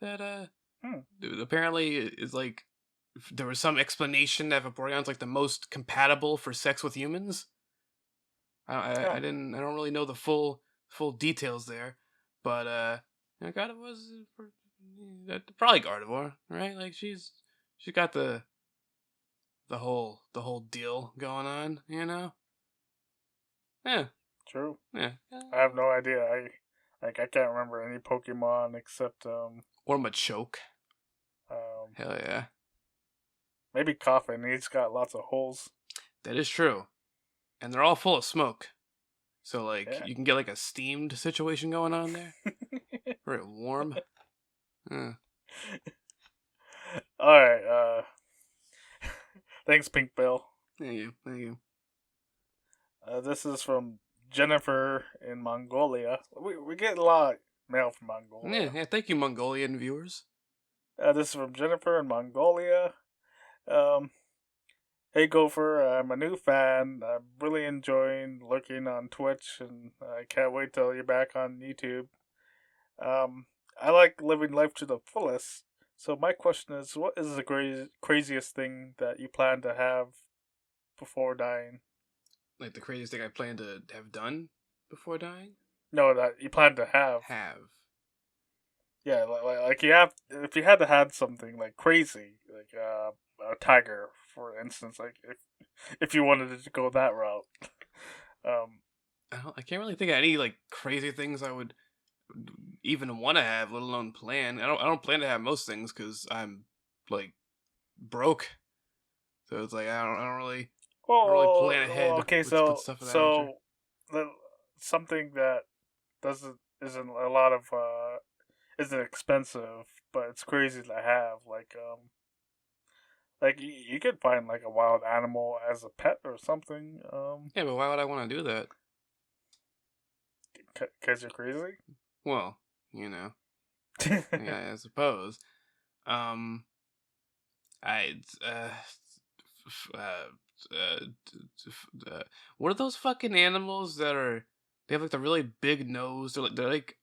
that Hmm, apparently is like there was some explanation that Vaporeon's like the most compatible for sex with humans. yeah, I don't really know the full details there, but Gardevoir's probably Gardevoir, right? Like she got the whole deal going on, you know? Yeah, true. yeah. I have no idea. I can't remember any Pokemon except Or Machoke. um Hell yeah. maybe Coffin. He's got lots of holes. That is true. And they're all full of smoke. So like Yeah. you can get like a steamed situation going on there. Very warm. Uh, All right. Thanks, Pink Bill. thank you. Thank you. This is from Jennifer in Mongolia. We get a lot of mail from Yeah, Mongolia. yeah, thank you, Mongolian viewers. This is from Jennifer in Mongolia. Um, hey Gopher, I'm a new fan. I'm really enjoying lurking on Twitch, and I can't wait till you're back on YouTube. I like living life to the fullest. So my question is, what is the craziest thing that you plan to have before dying? Like the craziest thing I plan to have done before dying? No, that you plan to have. Have. Yeah, like you have. If you had to have something like crazy, like a tiger, for instance, like if you wanted to go that route. Um, I can't really think of any like crazy things I would even want to have, let alone plan. I don't plan to have most things because I'm like broke. So it's like I don't really plan ahead okay, with stuff of that nature. the, something that doesn't isn't a lot of isn't expensive, but it's crazy to have. Like you could find like a wild animal as a pet or something. Yeah, but why would I want to do that? Cause you're crazy. Well, you know, yeah, I suppose. Um, I what are those fucking animals that are? They have like the really big nose. They're like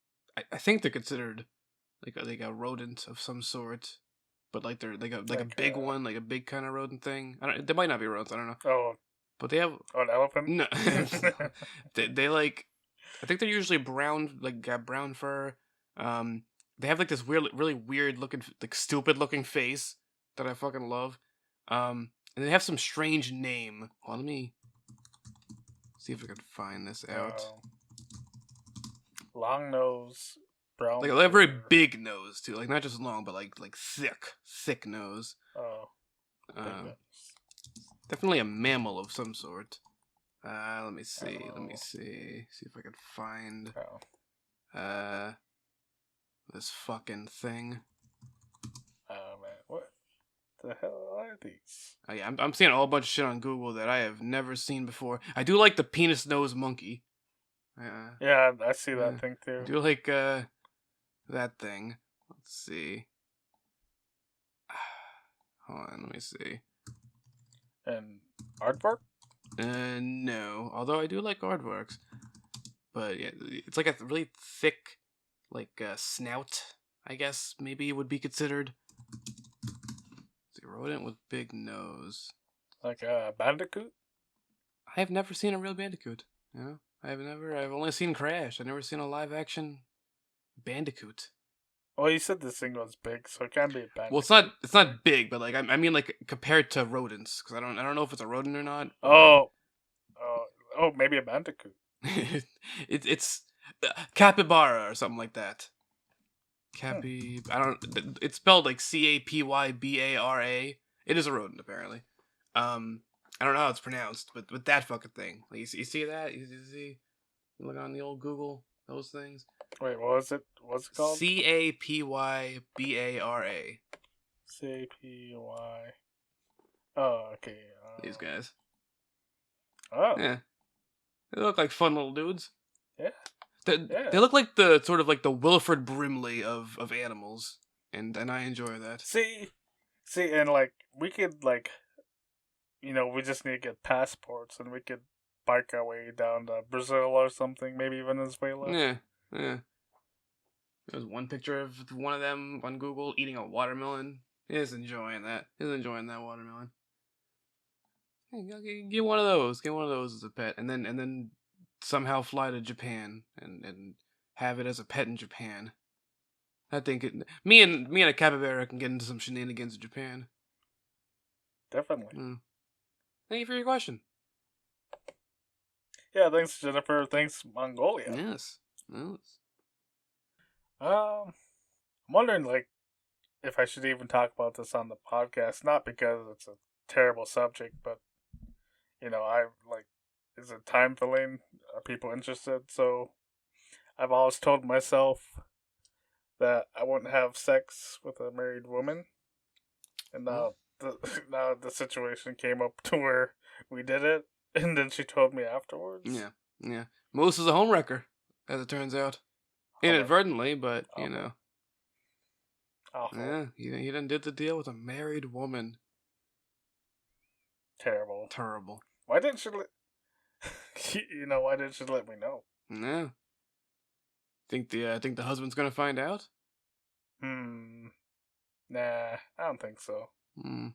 I think they're considered like a rodent of some sort, but like they're like a like big one, like a big kind of rodent thing. I don't. They might not be rodents. I don't know, oh, but they have an elephant. no. They like. I think they're usually brown, like got brown fur. Um, they have like this weird, really weird looking, like stupid looking face that I fucking love. And they have some strange name. Hold on, let me see if I can find this out. Long nose, brown. Like they have a very fur. big nose too, like not just long, but like thick nose. Oh, Uh, definitely a mammal of some sort. Let me see. Let me see. See if I can find this fucking thing. Oh man, what the hell are these? Oh yeah, I'm seeing a whole bunch of shit on Google that I have never seen before. I do like the penis nose monkey. Yeah, I see that thing too. I do like that thing. Let's see. Hold on, let me see. And aardvark? No. Although I do like aardvarks. But yeah, it's like a really thick, like snout. I guess maybe it would be considered. It's a rodent with big nose. Like a bandicoot? I have never seen a real bandicoot. You know, I've only seen Crash. I've never seen a live action bandicoot. Well, you said this thing was big, so it can be a bandicoot. Well, it's not big, but like I mean like compared to rodents, because I don't know if it's a rodent or not. Oh, maybe a bandicoot. It's capybara or something like that. I don't. It's spelled like Capybara. It is a rodent apparently. I don't know how it's pronounced, but with that fucking thing, like you see that? You see? You look on the old Google those things. Wait, what was it? What's it called? Capybara. CAPY. Oh, okay. These guys. Oh. Yeah. They look like fun little dudes. Yeah. They look like the sort of like the Wilford Brimley of animals, and I enjoy that. See, and like we could like, we just need to get passports, and we could bike our way down to Brazil or something, maybe Venezuela. Yeah. There's one picture of one of them on Google eating a watermelon. He's enjoying that. He's enjoying that watermelon. Hey, get one of those. Get one of those as a pet, and then somehow fly to Japan and have it as a pet in Japan. I think me and a capybara can get into some shenanigans in Japan. Definitely. Thank you for your question. Yeah, thanks Jennifer. Thanks Mongolia. Yes. I'm wondering like if I should even talk about this on the podcast. Not because it's a terrible subject, but I like, is it time filling? Are people interested? So I've always told myself that I wouldn't have sex with a married woman, and now now the situation came up to where we did it, and then she told me afterwards. Yeah. Moose is a homewrecker, as it turns out, inadvertently, but you know. Awful. Yeah, he done did the deal with a married woman. Terrible. Why didn't she why didn't she let me know? Yeah. Think the husband's gonna find out? Nah, I don't think so. I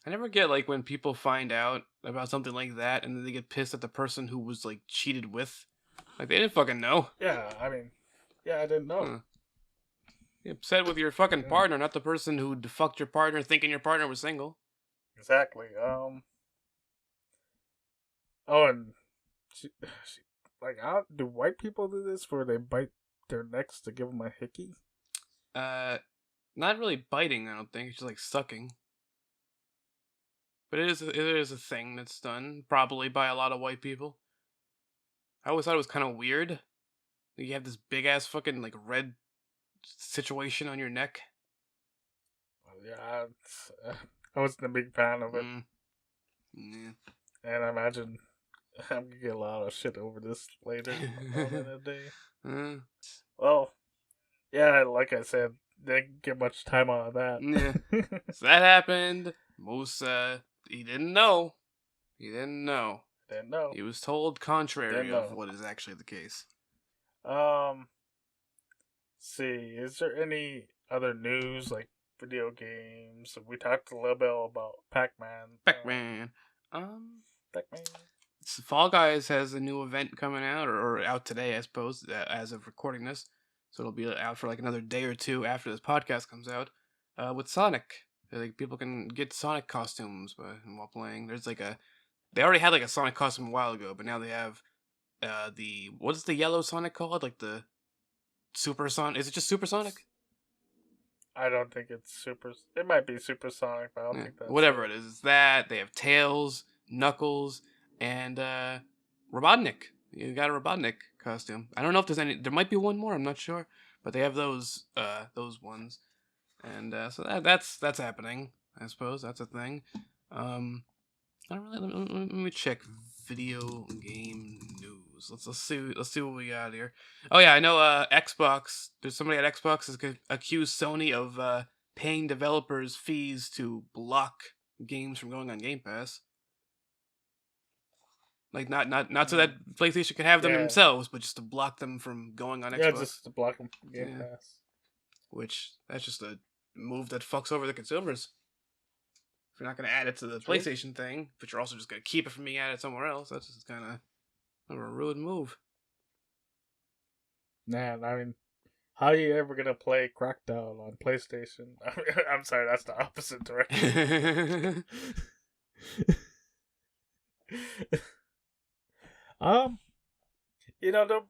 never get like when people find out about something like that and then they get pissed at the person who was like cheated with. Like they didn't fucking know. Yeah, I didn't know. You're upset with your fucking partner, not the person who fucked your partner thinking your partner was single. Exactly. Oh, and like, do white people do this where they bite their necks to give them a hickey? Not really biting. I don't think it's just like sucking. But it is a thing that's done probably by a lot of white people. I always thought it was kind of weird. You have this big ass fucking like red situation on your neck. Yeah, I wasn't a big fan of it, Yeah. and I imagine I'm gonna get a lot of shit over this later on in the day. Well, yeah, like I said, didn't get much time out of that. Yeah. So that happened. Moose, he didn't know. He didn't know. Didn't know. He was told contrary of what is actually the case. See, is there any other news like video games? We talked a little bit about Pac-Man. Pac-Man. Pac-Man. Fall Guys has a new event coming out, or out today, I suppose, as of recording this. So it'll be out for like another day or two after this podcast comes out. With Sonic, like people can get Sonic costumes while playing. There's like they already had like a Sonic costume a while ago, but now they have what is the yellow Sonic called? Like the Super Sonic? Is it just Super Sonic? I don't think it's super. It might be Supersonic, but I don't think that's whatever it is. It's that they have Tails, Knuckles, and Robotnik. You got a Robotnik costume. I don't know if there's any. There might be one more. I'm not sure, but they have those ones, and so that's happening. I suppose that's a thing. I don't really. Let me check video game news. Let's see what we got here. Oh yeah, I know. Xbox. There's somebody at Xbox has accused Sony of paying developers fees to block games from going on Game Pass. Like not so that PlayStation can have them themselves, but just to block them from going on Xbox. Yeah, just to block them from Game Pass. Which that's just a move that fucks over the consumers. If you're not going to add it to the PlayStation thing, but you're also just going to keep it from being added somewhere else, that's just kind of a rude move. Man, I mean, how are you ever going to play Crackdown on PlayStation? I'm sorry, that's the opposite direction. You know,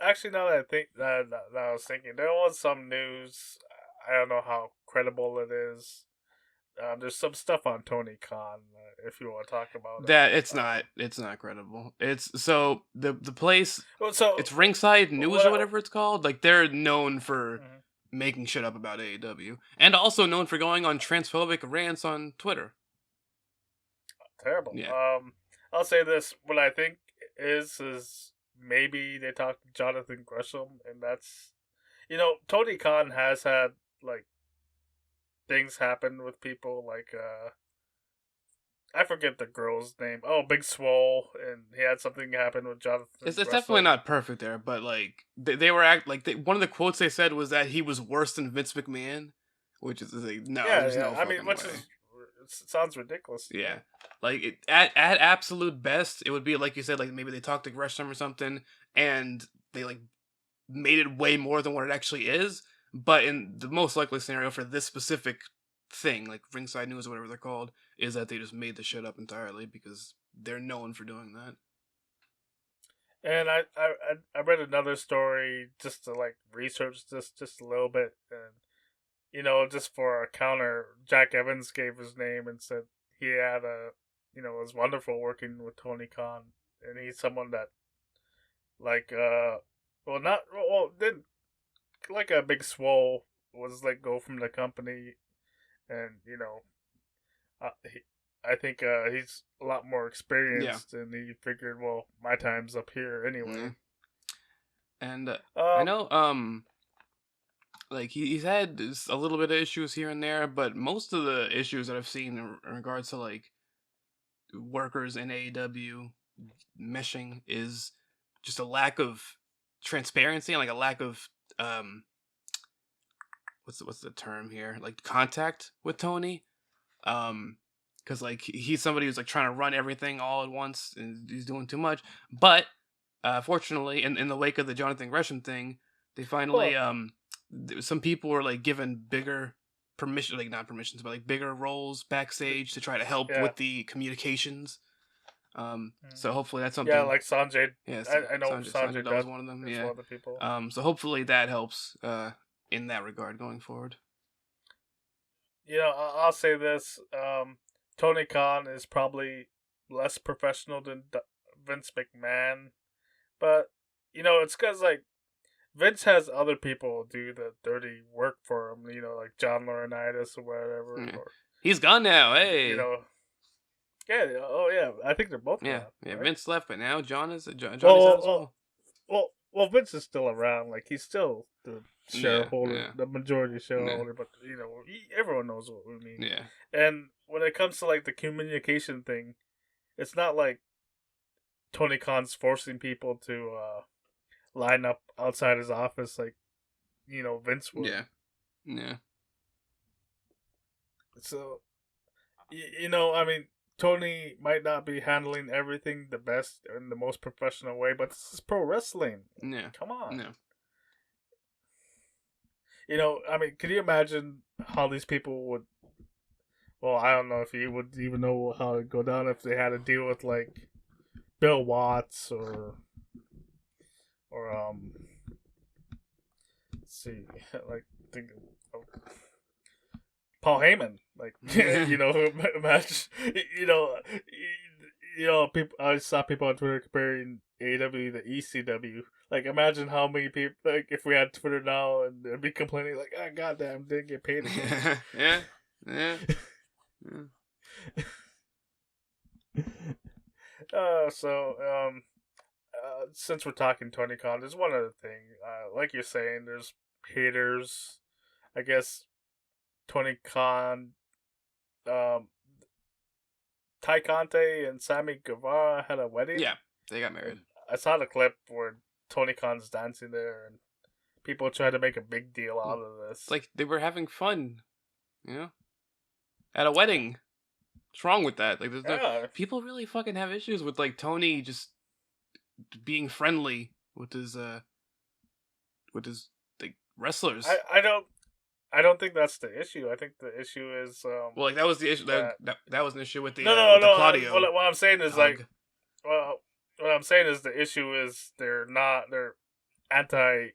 actually, now that I think that I was thinking, there was some news. I don't know how credible it is. There's some stuff on Tony Khan, if you want to talk about that. It's not credible. It's so the place. It's Ringside News or whatever it's called. Like they're known for making shit up about AEW, and also known for going on transphobic rants on Twitter. Terrible. Yeah. I'll say this: what I think is maybe they talked to Jonathan Gresham, and that's, Tony Khan has had like things happen with people like I forget the girl's name. Oh, Big Swole, and he had something happen with Jonathan. It's definitely not perfect there, but like they were one of the quotes they said was that he was worse than Vince McMahon, which is like no, there's no. I mean, which way. It sounds ridiculous. Yeah, like at absolute best, it would be like you said, like maybe they talked to Gresham or something, and they like made it way more than what it actually is. But in the most likely scenario for this specific thing, like Ringside News or whatever they're called, is that they just made the shit up entirely because they're known for doing that. And I read another story just to like research this just a little bit, and just for a counter, Jack Evans gave his name and said he had it was wonderful working with Tony Khan, and he's someone that like didn't like a Big Swole was let go from the company, and I think he's a lot more experienced, and he figured, well, my time's up here anyway. And I know, like he's had a little bit of issues here and there, but most of the issues that I've seen in regards to like workers in AEW meshing is just a lack of transparency and like a lack of what's the term here, like contact with Tony, because like he's somebody who's like trying to run everything all at once and he's doing too much. But fortunately, in the wake of the Jonathan Gresham thing, they finally some people were like given bigger not permissions, but like bigger roles backstage to try to help with the communications. So hopefully that's Yeah, something. like Sanjay. Yeah, I know Sanjay Sanjay Dutt was Dutt one of them. is Yeah. one of the people. So hopefully that helps in that regard going forward. I'll say this: Tony Khan is probably less professional than Vince McMahon, but it's because like Vince has other people do the dirty work for him. Like John Laurinaitis or whatever, Yeah. or He's gone now. you Hey. know, yeah, oh yeah, I think they're both Yeah. gone, Yeah. right? Vince left, but now Johnny's Well, out as well. Vince is still around. Like he's still the Yeah. shareholder, Yeah. the majority Yeah. shareholder. But everyone knows what we mean. Yeah. And when it comes to like the communication thing, it's not like Tony Khan's forcing people to line up outside his office like Vince would. Yeah. Yeah. So I mean, Tony might not be handling everything the best in the most professional way, but this is pro wrestling. Yeah. Come on. Yeah. I mean, can you imagine how these people would? Well, I don't know if you would even know how it would go down if they had to deal with like Bill Watts or let's see, like think of Paul Heyman. Like imagine people. I saw people on Twitter comparing AEW to ECW. Like, imagine how many people, like, if we had Twitter now and they'd be complaining, like, oh, goddamn, didn't get paid again. Yeah. Yeah. Since we're talking Tony Khan, there's one other thing. Like you're saying, there's haters. I guess Tony Khan, um, Ty Conte and Sammy Guevara had a wedding. Yeah. They got married. I saw the clip where Tony Khan's dancing there, and people try to make a big deal out of this. It's like they were having fun, at a wedding. What's wrong with that? Like, people really fucking have issues with like Tony just being friendly with his like wrestlers. I don't think that's the issue. I think the issue is well, like that was the issue. That was an issue with the no. Claudio. What I'm saying is like, well, what I'm saying is the issue is they're anti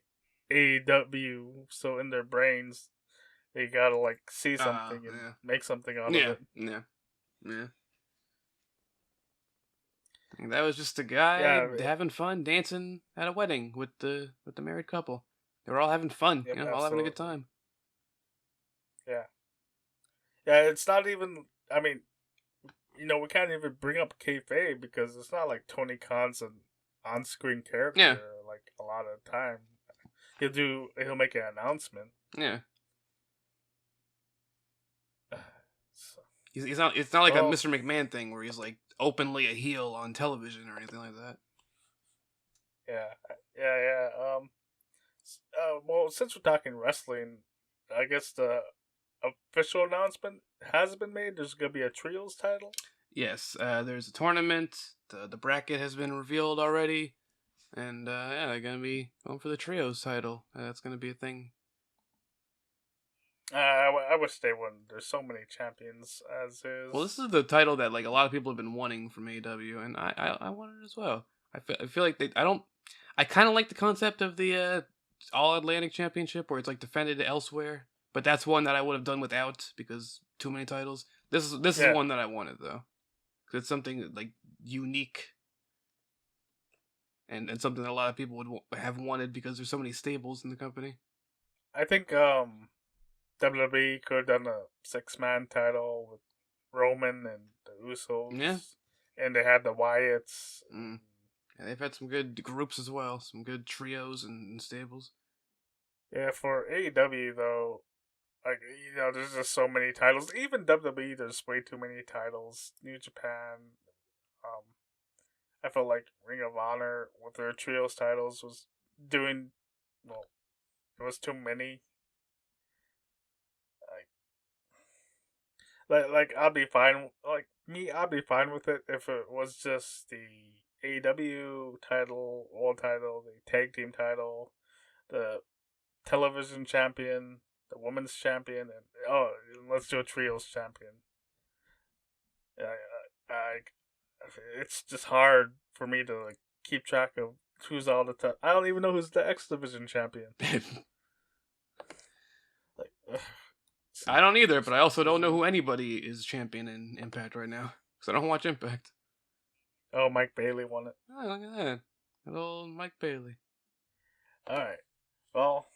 AEW, so in their brains they gotta like see something and make something out of it. Yeah. And that was just a guy having fun dancing at a wedding with the married couple. They were all having fun, all having a good time. Yeah, it's not even. I mean, we can't even bring up kayfabe because it's not like Tony Khan's an on-screen character. Yeah. Like a lot of the time, he'll make an announcement. Yeah. He's not. It's not like a Mr. McMahon thing where he's like openly a heel on television or anything like that. Yeah. Well, since we're talking wrestling, I guess the official announcement has been made. There's gonna be a trios title. Yes, there's a tournament. The bracket has been revealed already, and they're gonna be going for the trios title. That's gonna be a thing. I wish they wouldn't. There's so many champions as is. Well, this is the title that like a lot of people have been wanting from AEW, and I want it as well. I feel like I kind of like the concept of the All Atlantic Championship where it's like defended elsewhere, but that's one that I would have done without because too many titles. This is one that I wanted though, because it's something like unique. And something that a lot of people would have wanted because there's so many stables in the company. I think WWE could have done a 6-man title with Roman and the Usos. Yeah. And they had the Wyatts. Mm. Yeah, they've had some good groups as well. Some good trios and stables. Yeah, for AEW, though, like, there's just so many titles. Even WWE, there's way too many titles. New Japan. I felt like Ring of Honor with their trios titles was doing, well, it was too many. Like I'll be fine. Like me, I'll be fine with it if it was just the AEW title, world title, the tag team title, the television champion, the women's champion, and let's do a trios champion. it's just hard for me to like keep track of who's all the time. I don't even know who's the X Division champion. Like, I don't either, but I also don't know who anybody is champion in Impact right now because I don't watch Impact. oh, Mike Bailey won it. Oh, look at that. Good old Mike Bailey. All right. Well,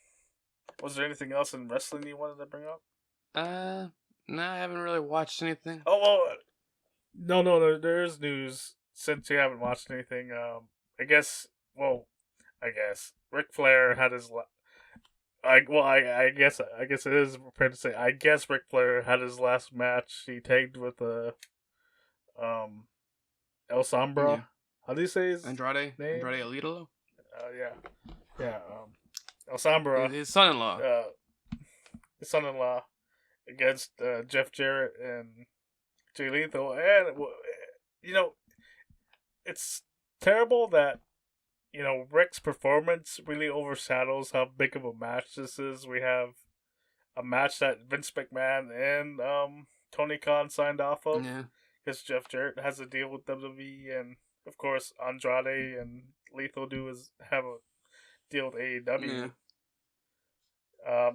was there anything else in wrestling you wanted to bring up? No, I haven't really watched anything. Oh, well, no. There's news since you haven't watched anything. I guess. Well, I guess Ric Flair had his. I guess it is fair to say. I guess Ric Flair had his last match. He tagged with um El Sombra. Yeah. How do you say his Andrade name? Alito? Yeah. El Sombra. His son-in-law. His son-in-law against Jeff Jarrett and Jay Lethal, and it's terrible that Rick's performance really overshadows how big of a match this is. We have a match that Vince McMahon and Tony Khan signed off of Yeah. because Jeff Jarrett has a deal with WWE, and of course Andrade and Lethal have a deal with AEW. Yeah.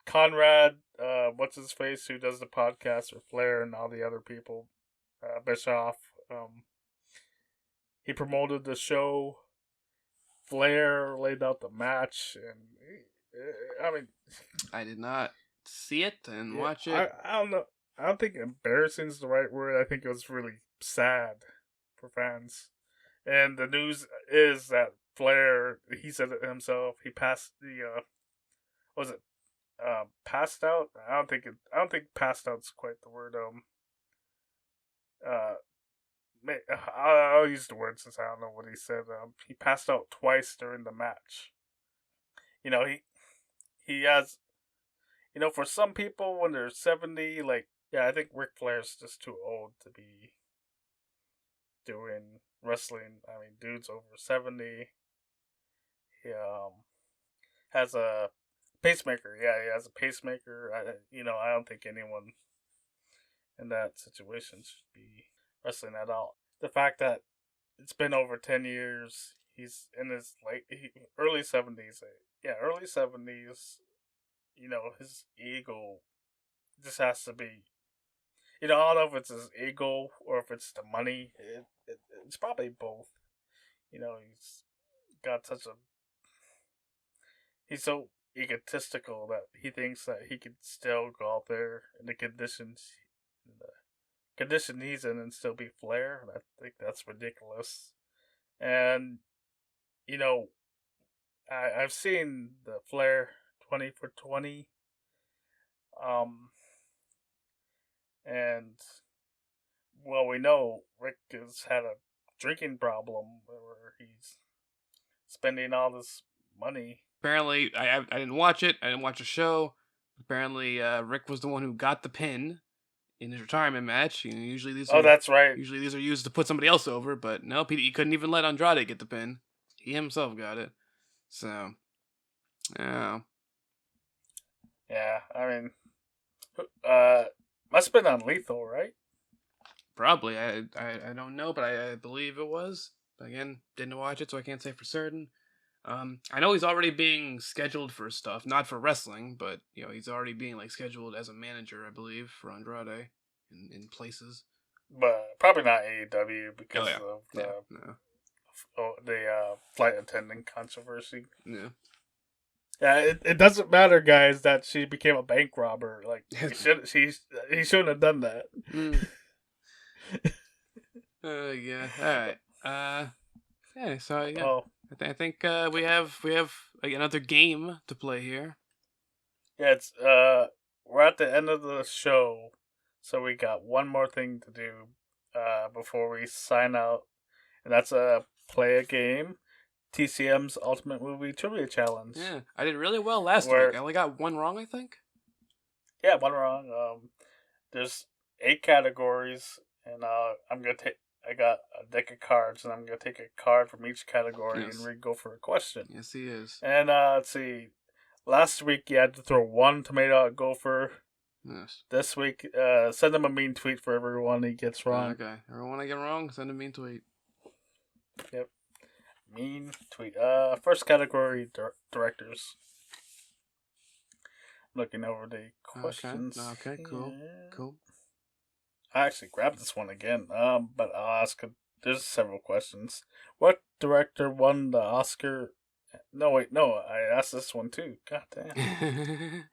Conrad, what's his face, who does the podcast with Flair and all the other people, Bischoff, he promoted the show. Flair laid out the match, and I mean, I did not see it and watch it. I don't know. I don't think embarrassing is the right word. I think it was really sad for fans. And the news is that Flair, he said it himself, he passed the was it passed out? I don't think passed out's quite the word. I'll use the word since I don't know what he said. He passed out twice during the match. He has, for some people when they're 70, like, yeah, I think Ric Flair's just too old to be doing wrestling. I mean, dude's over 70. He has a pacemaker. Yeah, he has a pacemaker. I don't think anyone in that situation should be wrestling at all. The fact that it's been over 10 years, he's in his early 70s. Yeah, early 70s. His ego just has to be. I don't know if it's his ego or if it's the money. It's probably both. He's got he's so egotistical that he thinks that he could still go out there in the condition he's in and still be Flair. And I think that's ridiculous. And I've seen the Flair 20 for 20. And well, we know Rick has had a drinking problem where he's spending all this money. Apparently, I didn't watch it. I didn't watch the show. Apparently, Rick was the one who got the pin in his retirement match. Usually these. That's right. Usually these are used to put somebody else over, but nope, he couldn't even let Andrade get the pin. He himself got it. So, yeah. Yeah, I mean, must have been on Lethal, right? Probably. I don't know, but I believe it was. Again, didn't watch it, so I can't say for certain. I know he's already being scheduled for stuff, not for wrestling, but he's already being scheduled as a manager, I believe, for Andrade in places. But probably not AEW because of the flight attendant controversy. Yeah. Yeah, it doesn't matter, guys, that she became a bank robber. Like he shouldn't have done that. Yeah. All right. Yeah. So yeah. Oh. I think we have another game to play here. Yeah, it's we're at the end of the show, so we got one more thing to do before we sign out, and that's play a game. TCM's Ultimate Movie Trivia Challenge. Yeah, I did really well last week. I only got one wrong, I think. Yeah, one wrong. There's 8 categories, and I'm gonna take. I got a deck of cards, and I'm gonna take a card from each category and go for a question. Yes, he is. And let's see. Last week you had to throw 1 tomato at Gopher. Yes. This week, send him a mean tweet for everyone he gets wrong. Okay. Everyone I get wrong, send a mean tweet. Yep. Mean tweet. First category, directors. Looking over the questions. Okay. Cool. Cool. I actually grabbed this one again. But I'll ask. There's several questions. What director won the Oscar? No, wait, no. I asked this one too. God damn.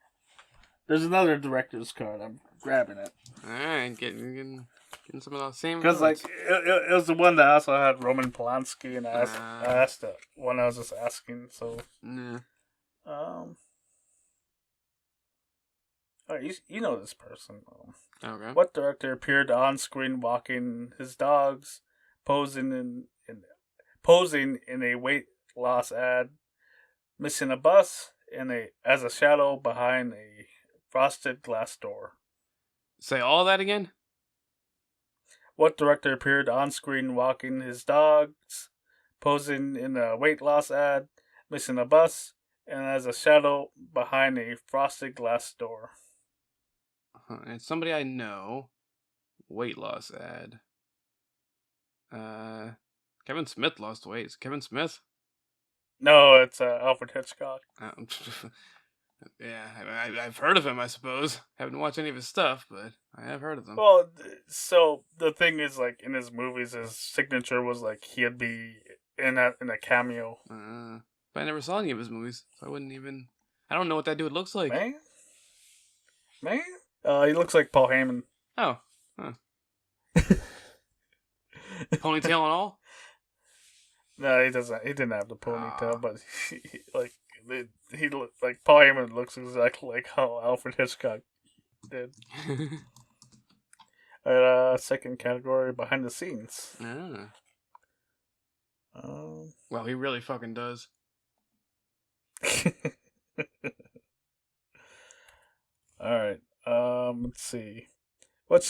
There's another director's card. I'm grabbing it. All right, getting some of those same. Because like it was the one that also had Roman Polanski, and I asked the one I was just asking. So oh, you know this person. Okay. What director appeared on screen walking his dogs, posing in a weight loss ad, missing a bus, as a shadow behind a frosted glass door? Say all that again. What director appeared on screen walking his dogs, posing in a weight loss ad, missing a bus, and as a shadow behind a frosted glass door? It's somebody I know. Weight loss ad. Kevin Smith lost weight. Is it Kevin Smith? No, it's Alfred Hitchcock. Yeah, I've heard of him, I suppose. Haven't watched any of his stuff, but I have heard of him. Well, so the thing is, like, in his movies, his signature was, like, he'd be in a cameo. But I never saw any of his movies, so I wouldn't even... I don't know what that dude looks like. Man? He looks like Paul Heyman. Oh. Huh. Ponytail and all? No, he doesn't. He didn't have the ponytail, but he looked like Paul Heyman looks exactly like how Alfred Hitchcock did. Alright, second category, behind the scenes. Well, he really fucking does. Alright, let's see. What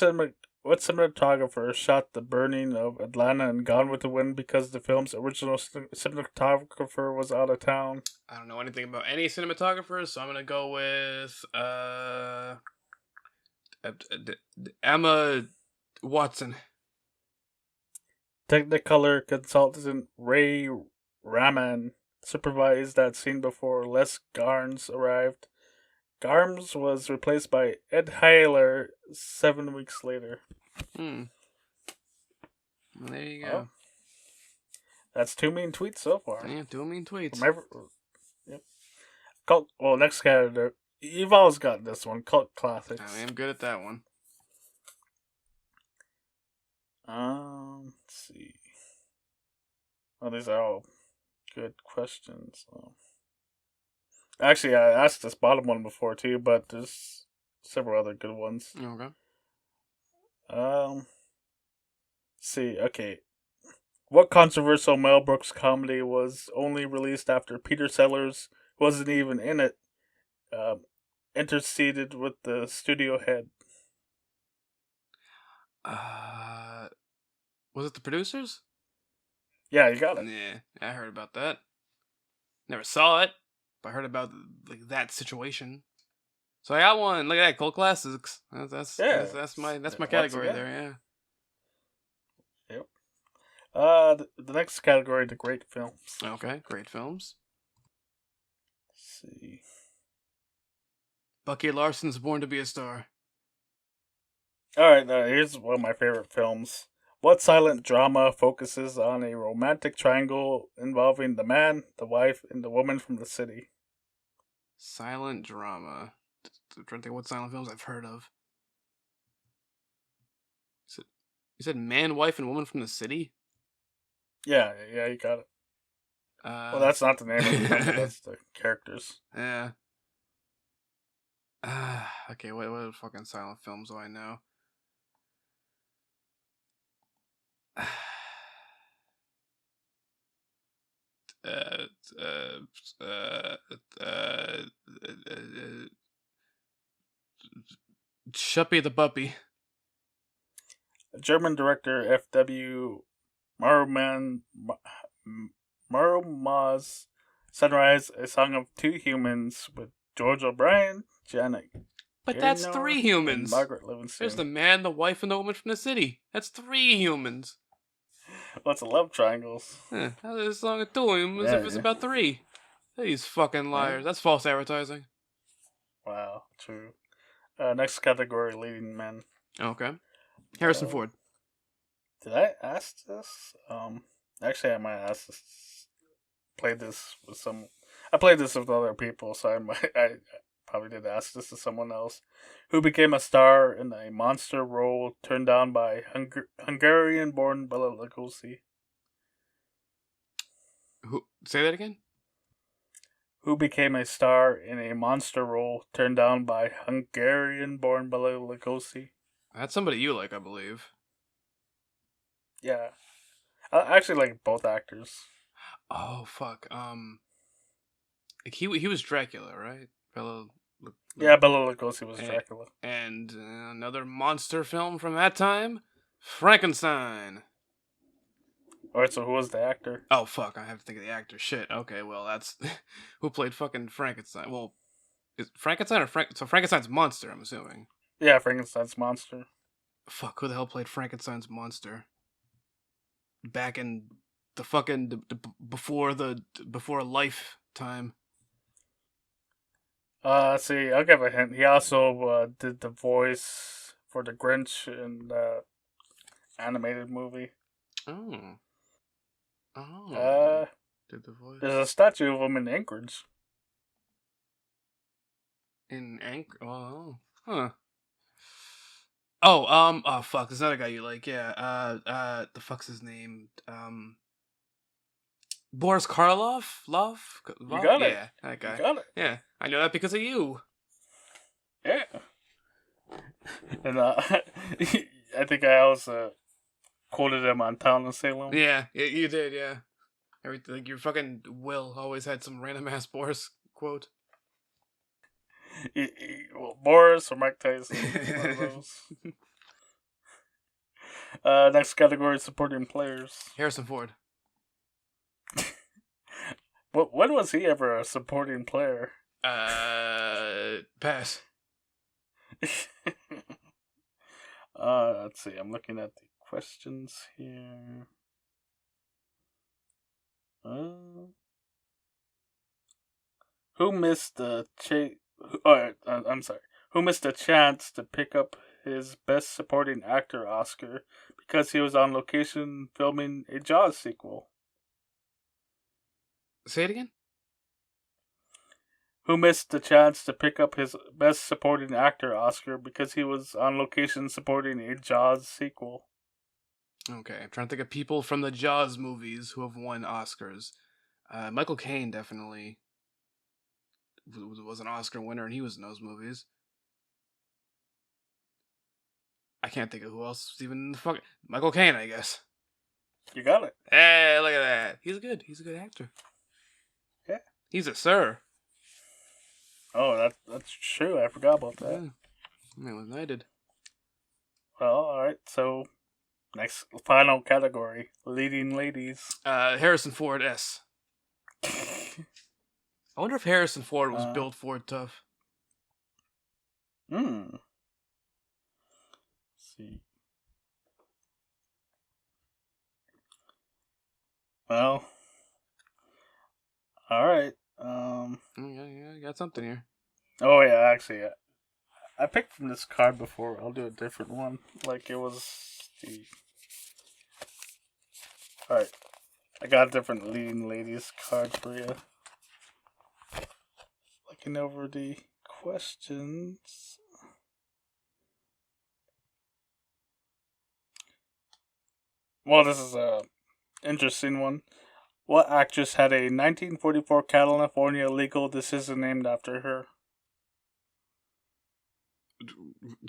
cinematographer shot the burning of Atlanta and Gone with the Wind because the film's original cinematographer was out of town? I don't know anything about any cinematographers, so I'm gonna go with Emma Watson. Technicolor consultant Ray Raman supervised that scene before Les Garnes arrived. Garnes was replaced by Ed Heiler 7 weeks later. Well, there you go. Oh. That's 2 mean tweets so far. Yeah, 2 mean tweets. Yep. Next category. You've always got this one. Cult classics. I am good at that one. Let's see. Oh, these are all good questions. Actually, I asked this bottom one before too, but there's several other good ones. Okay. Let's see. Okay. What controversial Mel Brooks comedy was only released after Peter Sellers wasn't even in it? Interceded with the studio head. Was it The Producers? Yeah, you got it. Yeah, I heard about that. Never saw it, but I heard about that situation. So I got one. Look at that, cult classics. That's my category there. Yeah. Yep. The next category, the great films. Okay, great films. Let's see. Bucky Larson's Born to Be a Star. All right, here's one of my favorite films. What silent drama focuses on a romantic triangle involving the man, the wife, and the woman from the city? Silent drama. I'm trying to think what silent films I've heard of. You said man, wife, and woman from the city? Yeah, you got it. Well, that's not the name of the film, that's the characters. Yeah. Okay, what fucking silent films do I know? Shuppy the Puppy. German director F.W. Marumaz Sunrise, A Song of Two Humans with George O'Brien, Janet But Gary that's Noor 3 and humans. Margaret There's the Livingston. man, the wife, and the woman from the city. That's 3 humans. Lots of love triangles. How is this song of 2 humans Yeah, if it's yeah. about 3? These fucking Yeah. liars. That's false advertising. Wow, true. Next category, leading men. Okay. Harrison Uh, Ford. did I ask this? Actually, I might ask this. Played this with some. I played this with other people, so I probably did ask this to someone else, who became a star in a monster role turned down by Hungarian-born Bela Lugosi. Who? Say that again? Who became a star in a monster role turned down by Hungarian-born Bela Lugosi. That's somebody you like, I believe. Yeah, I actually like both actors. Oh, fuck. Like he was Dracula, right? Bela Yeah, Bela Lugosi was Dracula. And another monster film from that time, Frankenstein. Alright, so who was the actor? Oh fuck, I have to think of the actor. Shit. Okay, well that's who played fucking Frankenstein. Well, is Frankenstein or So Frankenstein's monster, I'm assuming. Yeah, Frankenstein's monster. Fuck, who the hell played Frankenstein's monster? Back in the fucking before life time. Let's see, I'll give a hint. He also did the voice for the Grinch in the animated movie. Oh. Uh, Did the voice there's a statue of him in Anchorage. in Anchor? Oh, huh. Oh, fuck. There's another guy you like. Yeah. The fuck's his name? Boris Karloff? You got it. Yeah, that You guy. got it. Yeah, I know that because of you. Yeah. And I think I also quoted him on Town of Salem. Yeah, you did. Yeah. Everything. Like your fucking Will always had some random ass Boris quote. Well, Boris or Mike Tyson. One of those. Next category, supporting players. Harrison Ford. When was he ever a supporting player? Pass. Let's see. I'm looking at the questions here. Who missed the I'm sorry. Who missed the chance to pick up his Best Supporting Actor Oscar because he was on location filming a Jaws sequel? Say it again. Who missed the chance to pick up his Best Supporting Actor Oscar because he was on location supporting a Jaws sequel? Okay, I'm trying to think of people from the Jaws movies who have won Oscars. Michael Caine definitely was an Oscar winner, and he was in those movies. I can't think of who else was even in the fuck. Michael Caine, I guess. You got it. Hey, look at that. He's good. He's a good actor. Yeah. He's a sir. Oh, that's true. I forgot about that. Yeah. Man was knighted. Well, alright, so next final category. Leading ladies. Harrison Ford S. I wonder if Harrison Ford was built Ford tough. Let's see. Well, alright. Yeah, you got something here. Oh yeah, actually, I picked from this card before. I'll do a different one. Like it was the. Alright. I got a different leading ladies card for you. Looking over the questions. Well, this is a interesting one. What actress had a 1944 California legal decision named after her?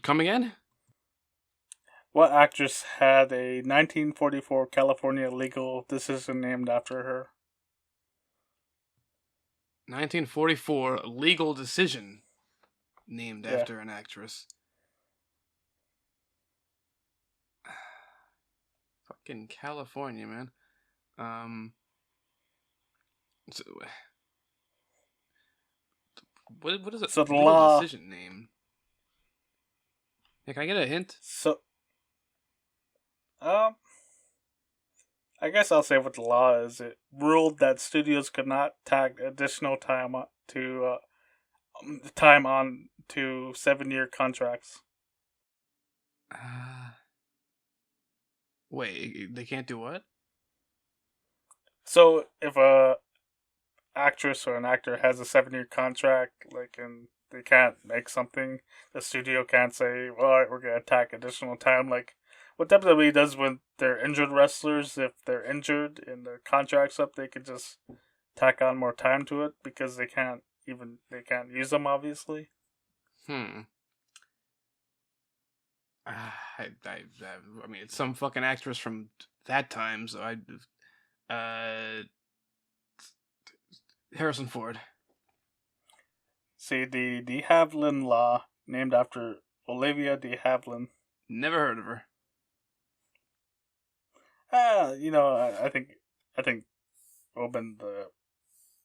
Come again? What actress had a 1944 California legal decision named after her? 1944 legal decision named after an actress. Fucking California, man. So, what is it? So the legal law. decision name? Yeah, can I get a hint? So, um, I guess I'll say what the law is. It ruled that studios could not tag additional time on to 7-year contracts. Uh, Wait, they can't do what? So if a actress or an actor has a 7-year contract, and they can't make something, the studio can't say, "Well, all right, we're gonna tack additional time." Like what WWE does when they're injured wrestlers, if they're injured and their contract's up, they could just tack on more time to it because they can't use them obviously. Hmm. I mean, it's some fucking actress from that time, so Harrison Ford. See the de Havilland Law, named after Olivia de Havilland. Never heard of her. I think open the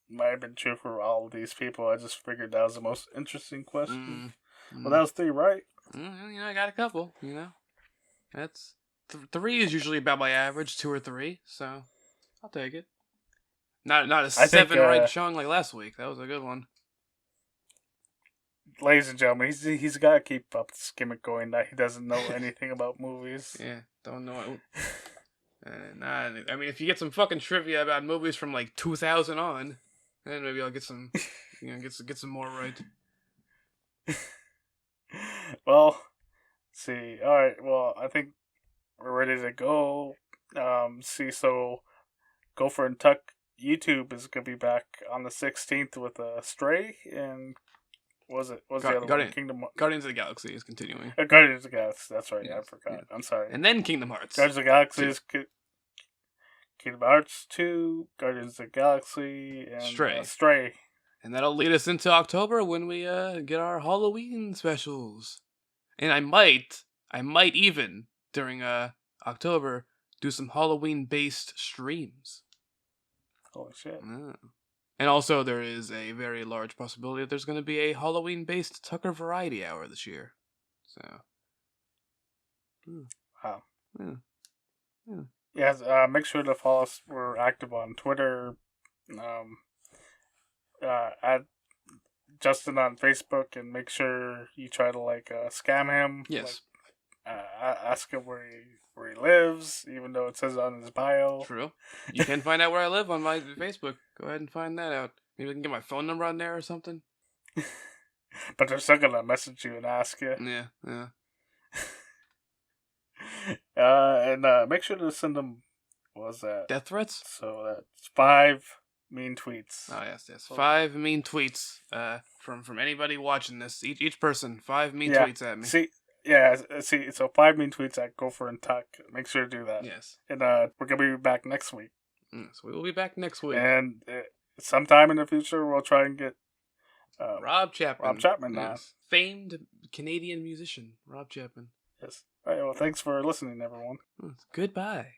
might have been true for all of these people. I just figured that was the most interesting question. Well, that was 3, right? I got a couple. That's 3 is usually about my average, 2 or 3. So I'll take it. Not a 7 right chunk like last week. That was a good one. Ladies and gentlemen, he's got to keep up this gimmick going that he doesn't know anything about movies. Yeah, don't know. I mean, if you get some fucking trivia about movies from like 2000 on, then maybe I'll get some, get some more right. Well, see. All right. Well, I think we're ready to go. So Gopher and Tuck YouTube is gonna be back on the 16th with Stray and the other one? Guardians of the Galaxy is continuing. Guardians of the Galaxy. That's right. Yes, I forgot. Yes. I'm sorry. And then Kingdom Hearts. Guardians of the Galaxy is Kingdom Hearts 2, Guardians of the Galaxy, and Stray. And that'll lead us into October when we get our Halloween specials. And I might even during October do some Halloween based streams. Holy shit. Yeah. And also, there is a very large possibility that there's going to be a Halloween-based Tucker Variety Hour this year. So, wow. Yeah. Yes. Make sure to follow us. We're active on Twitter. Add Justin on Facebook, and make sure you try to scam him. Yes. Ask him where he lives, even though it says it on his bio. True. You can find out where I live on my Facebook. Go ahead and find that out. Maybe I can get my phone number on there or something. But they're still gonna message you and ask you. Yeah. And make sure to send them. What was that? Death threats? So that's 5 mean tweets. Oh yes. 5 mean tweets. From anybody watching this. Each person, 5 mean tweets at me. So 5 mean tweets at Gopher and Tuck. Make sure to do that. Yes. And we're gonna be back next week. So we will be back next week. And sometime in the future, we'll try and get Rob Chapman. Rob Chapman now. Yes. Famed Canadian musician, Rob Chapman. Yes. All right. Well, thanks for listening, everyone. Goodbye.